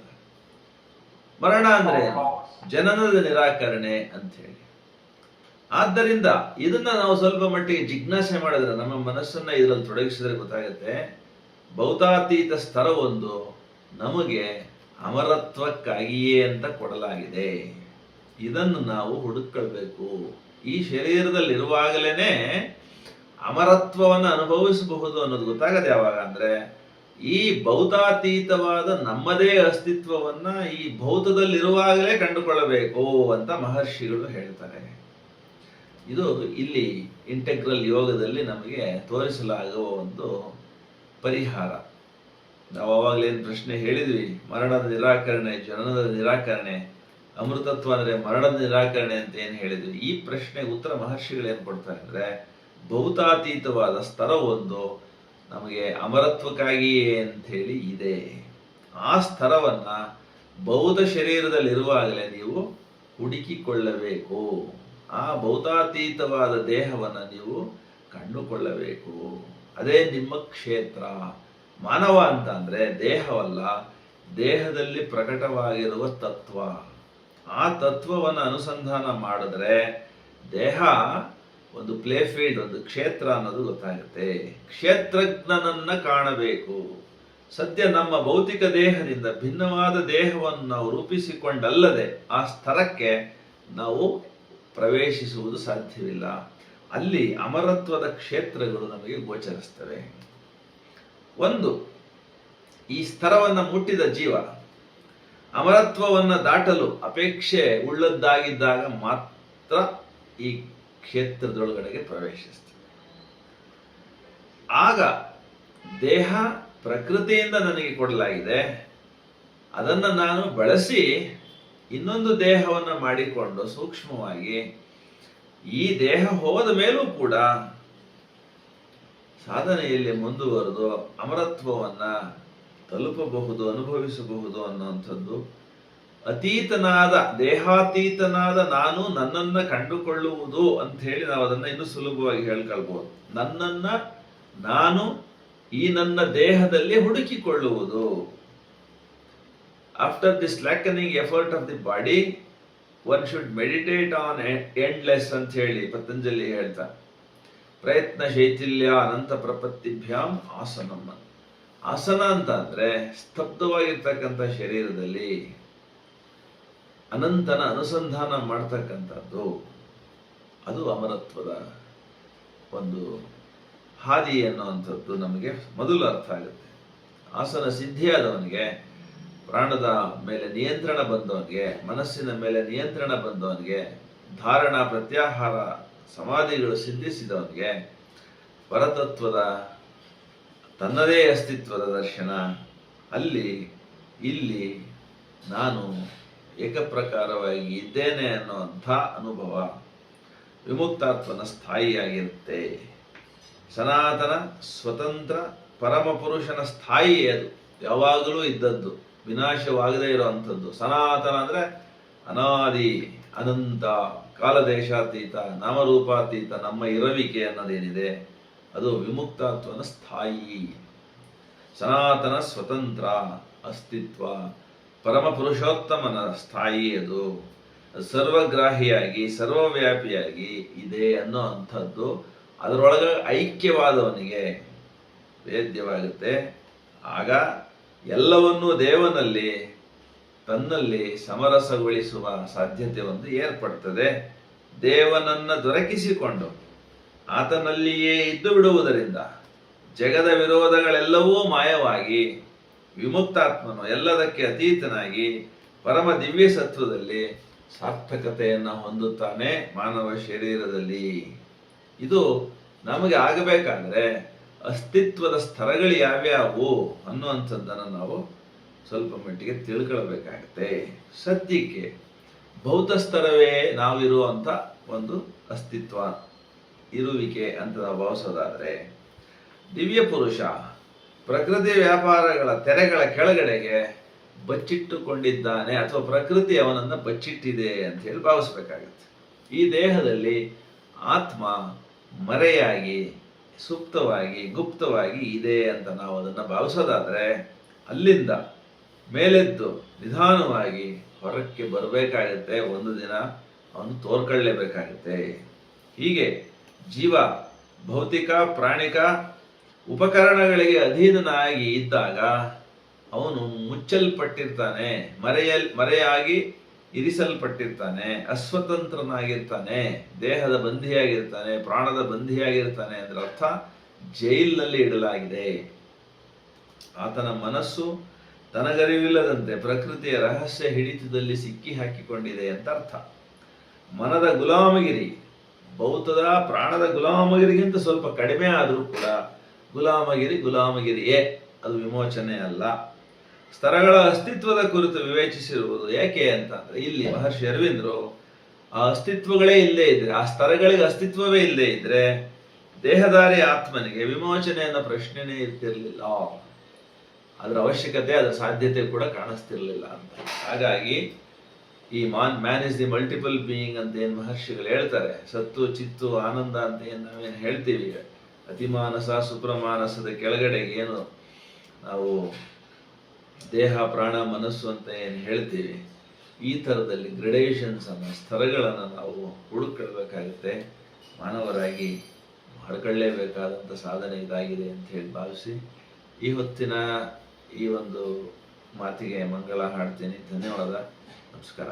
ಮರಣ ಅಂದ್ರೆ ಏನು? ಜನನದ ನಿರಾಕರಣೆ ಅಂತ ಹೇಳಿ. ಆದ್ದರಿಂದ ಇದನ್ನ ನಾವು ಸ್ವಲ್ಪ ಮಟ್ಟಿಗೆ ಜಿಜ್ಞಾಸೆ ಮಾಡಿದ್ರೆ, ನಮ್ಮ ಮನಸ್ಸನ್ನ ಇದರಲ್ಲಿ ತೊಡಗಿಸಿದ್ರೆ ಗೊತ್ತಾಗುತ್ತೆ, ಭೌತಾತೀತ ಸ್ತರವೊಂದು ನಮಗೆ ಅಮರತ್ವಕ್ಕಾಗಿಯೇ ಅಂತ ಕೊಡಲಾಗಿದೆ. ಇದನ್ನು ನಾವು ಹುಡುಕೊಳ್ಬೇಕು. ಈ ಶರೀರದಲ್ಲಿರುವಾಗಲೇನೆ ಅಮರತ್ವವನ್ನು ಅನುಭವಿಸಬಹುದು ಅನ್ನೋದು ಗೊತ್ತಾಗದೆ ಯಾವಾಗ ಅಂದ್ರೆ, ಈ ಭೌತಾತೀತವಾದ ನಮ್ಮದೇ ಅಸ್ತಿತ್ವವನ್ನ ಈ ಭೌತದಲ್ಲಿರುವಾಗಲೇ ಕಂಡುಕೊಳ್ಳಬೇಕು ಅಂತ ಮಹರ್ಷಿಗಳು ಹೇಳ್ತಾರೆ. ಇದು ಇಲ್ಲಿ ಇಂಟೆಗ್ರಲ್ ಯೋಗದಲ್ಲಿ ನಮಗೆ ತೋರಿಸಲಾಗುವ ಒಂದು ಪರಿಹಾರ. ನಾವು ಅವಾಗಲೇನು ಪ್ರಶ್ನೆ ಹೇಳಿದ್ವಿ, ಮರಣದ ನಿರಾಕರಣೆ, ಜನನದ ನಿರಾಕರಣೆ, ಅಮೃತತ್ವ ಅಂದ್ರೆ ಮರಣದ ನಿರಾಕರಣೆ ಅಂತ ಏನು ಹೇಳಿದ್ವಿ. ಈ ಪ್ರಶ್ನೆಗೆ ಉತ್ತರ ಮಹರ್ಷಿಗಳು ಏನು ಕೊಡ್ತಾರೆ ಅಂದ್ರೆ, ಭೌತಾತೀತವಾದ ಸ್ತರವೊಂದು ನಮಗೆ ಅಮರತ್ವಕ್ಕಾಗಿಯೇ ಅಂತ ಹೇಳಿ ಇದೆ. ಆ ಸ್ತರವನ್ನ ಭೌತ ಶರೀರದಲ್ಲಿರುವಾಗಲೇ ನೀವು ಹುಡುಕಿಕೊಳ್ಳಬೇಕು. ಆ ಭೌತಾತೀತವಾದ ದೇಹವನ್ನ ನೀವು ಕಂಡುಕೊಳ್ಳಬೇಕು. ಅದೇ ನಿಮ್ಮ ಕ್ಷೇತ್ರ. ಮಾನವ ಅಂತ ಅಂದ್ರೆ ದೇಹವಲ್ಲ, ದೇಹದಲ್ಲಿ ಪ್ರಕಟವಾಗಿರುವ ತತ್ವ. ಆ ತತ್ವವನ್ನು ಅನುಸಂಧಾನ ಮಾಡಿದ್ರೆ ದೇಹ ಒಂದು ಪ್ಲೇ ಫೀಲ್ಡ್, ಒಂದು ಕ್ಷೇತ್ರ ಅನ್ನೋದು ಗೊತ್ತಾಗುತ್ತೆ. ಕ್ಷೇತ್ರಜ್ಞನನ್ನ ಕಾಣಬೇಕು. ಸದ್ಯ ನಮ್ಮ ಭೌತಿಕ ದೇಹದಿಂದ ಭಿನ್ನವಾದ ದೇಹವನ್ನು ನಾವು ರೂಪಿಸಿಕೊಂಡಲ್ಲದೆ ಆ ಸ್ತರಕ್ಕೆ ನಾವು ಪ್ರವೇಶಿಸುವುದು ಸಾಧ್ಯವಿಲ್ಲ. ಅಲ್ಲಿ ಅಮರತ್ವದ ಕ್ಷೇತ್ರಗಳು ನಮಗೆ ಗೋಚರಿಸ್ತವೆ. ಒಂದು, ಈ ಸ್ತರವನ್ನು ಮುಟ್ಟಿದ ಜೀವ ಅಮರತ್ವವನ್ನು ದಾಟಲು ಅಪೇಕ್ಷೆ ಉಳ್ಳದ್ದಾಗಿದ್ದಾಗ ಮಾತ್ರ ಈ ಕ್ಷೇತ್ರದೊಳಗಡೆಗೆ ಪ್ರವೇಶಿಸ್ತದೆ. ಆಗ ದೇಹ ಪ್ರಕೃತಿಯಿಂದ ನನಗೆ ಕೊಡಲಾಗಿದೆ, ಅದನ್ನು ನಾನು ಬಳಸಿ ಇನ್ನೊಂದು ದೇಹವನ್ನು ಮಾಡಿಕೊಂಡು ಸೂಕ್ಷ್ಮವಾಗಿ ಈ ದೇಹ ಹೋದ ಮೇಲೂ ಕೂಡ ಸಾಧನೆಯಲ್ಲಿ ಮುಂದುವರೆದು ಅಮರತ್ವವನ್ನ ತಲುಪಬಹುದು, ಅನುಭವಿಸಬಹುದು ಅನ್ನುವಂಥದ್ದು ಅತೀತನಾದ, ದೇಹಾತೀತನಾದ ನಾನು ನನ್ನನ್ನ ಕಂಡುಕೊಳ್ಳುವುದು ಅಂತ ಹೇಳಿ ನಾವು ಅದನ್ನ ಇನ್ನೂ ಸುಲಭವಾಗಿ ಹೇಳ್ಕೊಳ್ಬಹುದು. ನನ್ನನ್ನ ನಾನು ಈ ನನ್ನ ದೇಹದಲ್ಲಿ ಹುಡುಕಿಕೊಳ್ಳುವುದು. After the slackening effort of the body one should meditate on endless ಅಂತ ಹೇಳಿ ಪತಂಜಲಿ ಹೇಳ್ತಾ, ಪ್ರಯತ್ನ ಶೈಥಿಲ್ಯ ಅನಂತ ಪ್ರಪತ್ತಿಭ್ಯಾಂ ಆಸನಂ. ಆಸನ ಅಂತ ಅಂದ್ರೆ ಸ್ತಬ್ಧವಾಗಿರ್ತಕ್ಕಂಥ ಶರೀರದಲ್ಲಿ ಅನಂತನ ಅನುಸಂಧಾನ ಮಾಡ್ತಕ್ಕಂಥದ್ದು. ಅದು ಅಮರತ್ವದ ಒಂದು ಹಾದಿ ಅನ್ನುವಂಥದ್ದು ನಮಗೆ ಮೊದಲು ಅರ್ಥ ಆಗುತ್ತೆ. ಆಸನ ಸಿದ್ಧಿಯಾದವನಿಗೆ, ಪ್ರಾಣದ ಮೇಲೆ ನಿಯಂತ್ರಣ ಬಂದವನಿಗೆ, ಮನಸ್ಸಿನ ಮೇಲೆ ನಿಯಂತ್ರಣ ಬಂದವನಿಗೆ, ಧಾರಣ ಪ್ರತ್ಯಾಹಾರ ಸಮಾಧಿಗಳು ಸಿದ್ಧಿಸಿದವನಿಗೆ ಪರತತ್ವದ ತನ್ನದೇ ಅಸ್ತಿತ್ವದ ದರ್ಶನ, ಅಲ್ಲಿ ಇಲ್ಲಿ ನಾನು ಏಕಪ್ರಕಾರವಾಗಿ ಇದ್ದೇನೆ ಅನ್ನುವಂಥ ಅನುಭವ ವಿಮುಕ್ತಾತ್ಮನ ಸ್ಥಾಯಿಯಾಗಿರುತ್ತೆ. ಸನಾತನ ಸ್ವತಂತ್ರ ಪರಮಪುರುಷನ ಸ್ಥಾಯಿ ಅದು, ಯಾವಾಗಲೂ ಇದ್ದದ್ದು, ವಿನಾಶವಾಗದೇ ಇರುವಂಥದ್ದು. ಸನಾತನ ಅಂದರೆ ಅನಾದಿ, ಅನಂತ, ಕಾಲದೇಶಾತೀತ, ನಾಮರೂಪಾತೀತ ನಮ್ಮ ಇರುವಿಕೆ ಅನ್ನೋದೇನಿದೆ ಅದು ವಿಮುಕ್ತಾತ್ಮನ ಸ್ಥಾಯಿ. ಸನಾತನ ಸ್ವತಂತ್ರ ಅಸ್ತಿತ್ವ ಪರಮಪುರುಷೋತ್ತಮನ ಸ್ಥಾಯಿ, ಅದು ಸರ್ವಗ್ರಾಹಿಯಾಗಿ ಸರ್ವವ್ಯಾಪಿಯಾಗಿ ಇದೆ ಅನ್ನೋ ಅಂಥದ್ದು ಅದರೊಳಗೆ ಐಕ್ಯವಾದವನಿಗೆ ವೇದ್ಯವಾಗುತ್ತೆ. ಆಗ ಎಲ್ಲವನ್ನೂ ದೇವನಲ್ಲಿ ತನ್ನಲ್ಲಿ ಸಮರಸಗೊಳಿಸುವ ಸಾಧ್ಯತೆ ಒಂದು ಏರ್ಪಡ್ತದೆ. ದೇವನನ್ನ ದೊರಕಿಸಿಕೊಂಡು ಆತನಲ್ಲಿಯೇ ಇದ್ದು ಬಿಡುವುದರಿಂದ ಜಗದ ವಿರೋಧಗಳೆಲ್ಲವೂ ಮಾಯವಾಗಿ ವಿಮುಕ್ತಾತ್ಮನು ಎಲ್ಲದಕ್ಕೆ ಅತೀತನಾಗಿ ಪರಮ ದಿವ್ಯ ಸತ್ವದಲ್ಲಿ ಸಾರ್ಥಕತೆಯನ್ನು ಹೊಂದುತ್ತಾನೆ ಮಾನವ ಶರೀರದಲ್ಲಿ. ಇದು ನಮಗೆ ಆಗಬೇಕಾದ್ರೆ ಅಸ್ತಿತ್ವದ ಸ್ತರಗಳು ಯಾವ್ಯಾವು ಅನ್ನುವಂಥದ್ದನ್ನು ನಾವು ಸ್ವಲ್ಪ ಮಟ್ಟಿಗೆ ತಿಳ್ಕೊಳ್ಬೇಕಾಗತ್ತೆ. ಸದ್ಯಕ್ಕೆ ಭೌತ ಸ್ತರವೇ ನಾವಿರುವಂಥ ಒಂದು ಅಸ್ತಿತ್ವ, ಇರುವಿಕೆ ಅಂತ ನಾವು ಭಾವಿಸೋದಾದ್ರೆ, ದಿವ್ಯ ಪುರುಷ ಪ್ರಕೃತಿ ವ್ಯಾಪಾರಗಳ ತೆರೆಗಳ ಕೆಳಗಡೆಗೆ ಬಚ್ಚಿಟ್ಟುಕೊಂಡಿದ್ದಾನೆ, ಅಥವಾ ಪ್ರಕೃತಿ ಅವನನ್ನು ಬಚ್ಚಿಟ್ಟಿದೆ ಅಂತ ಹೇಳಿ ಭಾವಿಸ್ಬೇಕಾಗತ್ತೆ. ಈ ದೇಹದಲ್ಲಿ ಆತ್ಮ ಮರೆಯಾಗಿ ಸುಪ್ತವಾಗಿ ಗುಪ್ತವಾಗಿ ಇದೆ ಅಂತ ನಾವು ಅದನ್ನು ಭಾವಿಸೋದಾದ್ರೆ, ಅಲ್ಲಿಂದ ಮೇಲೆದ್ದು ನಿಧಾನವಾಗಿ ಹೊರಕ್ಕೆ ಬರಬೇಕಾಗತ್ತೆ. ಒಂದು ದಿನ ಅವನು ತೋರ್ಕೊಳ್ಳೇಬೇಕಾಗತ್ತೆ. ಹೀಗೆ ಜೀವ ಭೌತಿಕ ಪ್ರಾಣಿಕ ಉಪಕರಣಗಳಿಗೆ ಅಧೀನನಾಗಿ ಇದ್ದಾಗ ಅವನು ಮುಚ್ಚಲ್ಪಟ್ಟಿರ್ತಾನೆ, ಮರೆಯಾಗಿ ಇರಿಸಲ್ಪಟ್ಟಿರ್ತಾನೆ, ಅಸ್ವತಂತ್ರನಾಗಿರ್ತಾನೆ, ದೇಹದ ಬಂಧಿಯಾಗಿರ್ತಾನೆ, ಪ್ರಾಣದ ಬಂಧಿಯಾಗಿರ್ತಾನೆ. ಅಂದ್ರೆ ಅರ್ಥ ಜೈಲಿನಲ್ಲಿ ಇಡಲಾಗಿದೆ. ಆತನ ಮನಸ್ಸು ತನಗರಿವಿಲ್ಲದಂತೆ ಪ್ರಕೃತಿಯ ರಹಸ್ಯ ಹಿಡಿತದಲ್ಲಿ ಸಿಕ್ಕಿ ಹಾಕಿಕೊಂಡಿದೆ ಅಂತ ಅರ್ಥ. ಮನದ ಗುಲಾಮಗಿರಿ ಭೌತದ ಪ್ರಾಣದ ಗುಲಾಮಗಿರಿಗಿಂತ ಸ್ವಲ್ಪ ಕಡಿಮೆ ಆದರೂ ಕೂಡ ಗುಲಾಮಗಿರಿಯೇ, ಅದು ವಿಮೋಚನೆ ಅಲ್ಲ. ಸ್ತರಗಳ ಅಸ್ತಿತ್ವದ ಕುರಿತು ವಿವೇಚಿಸಿರುವುದು ಯಾಕೆ ಅಂತಂದ್ರೆ, ಇಲ್ಲಿ ಮಹರ್ಷಿ ಅರವಿಂದರು ಆ ಅಸ್ತಿತ್ವಗಳೇ ಇಲ್ಲದೆ ಇದ್ರೆ, ಆ ಸ್ತರಗಳಿಗೆ ಅಸ್ತಿತ್ವವೇ ಇಲ್ಲದೆ ಇದ್ರೆ ದೇಹಧಾರಿ ಆತ್ಮನಿಗೆ ವಿಮೋಚನೆ ಅನ್ನೋ ಪ್ರಶ್ನೆನೇ ಇರ್ತಿರ್ಲಿಲ್ಲ. ಅದರ ಅವಶ್ಯಕತೆ, ಅದರ ಸಾಧ್ಯತೆ ಕೂಡ ಕಾಣಿಸ್ತಿರ್ಲಿಲ್ಲ ಅಂತ. ಹಾಗಾಗಿ ಈ man is the multiple being ಅಂತ ಏನು ಮಹರ್ಷಿಗಳು ಹೇಳ್ತಾರೆ, ಸತ್ತು ಚಿತ್ತು ಆನಂದ ಅಂತ ಏನು ನಾವೇನು ಹೇಳ್ತೀವಿ, ಅತಿಮಾನಸ ಸುಪ್ರಮಾನಸದ ಕೆಳಗಡೆಗೆ ಏನು ನಾವು ದೇಹ ಪ್ರಾಣ ಮನಸ್ಸು ಅಂತ ಏನು ಹೇಳ್ತೀವಿ, ಈ ಥರದಲ್ಲಿ ಗ್ರೆಡೇಷನ್ಸ್ ಅನ್ನು, ಸ್ತರಗಳನ್ನು ನಾವು ಹುಡುಕಬೇಕಾಗುತ್ತೆ. ಮಾನವರಾಗಿ ಮಾಡ್ಕೊಳ್ಳೇಬೇಕಾದಂಥ ಸಾಧನೆ ಇದಾಗಿದೆ ಅಂತ ಹೇಳಿ ಭಾವಿಸಿ ಈ ಹೊತ್ತಿನ ಈ ಒಂದು ಮಾತಿಗೆ ಮಂಗಳ ಹಾಡ್ತೀನಿ. ಧನ್ಯವಾದ, ನಮಸ್ಕಾರ.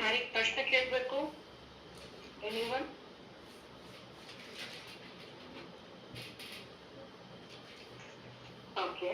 ಯಾರಿಗೆ ಪ್ರಶ್ನೆ ಕೇಳಬೇಕು? ಎನಿವನ್? ಓಕೆ.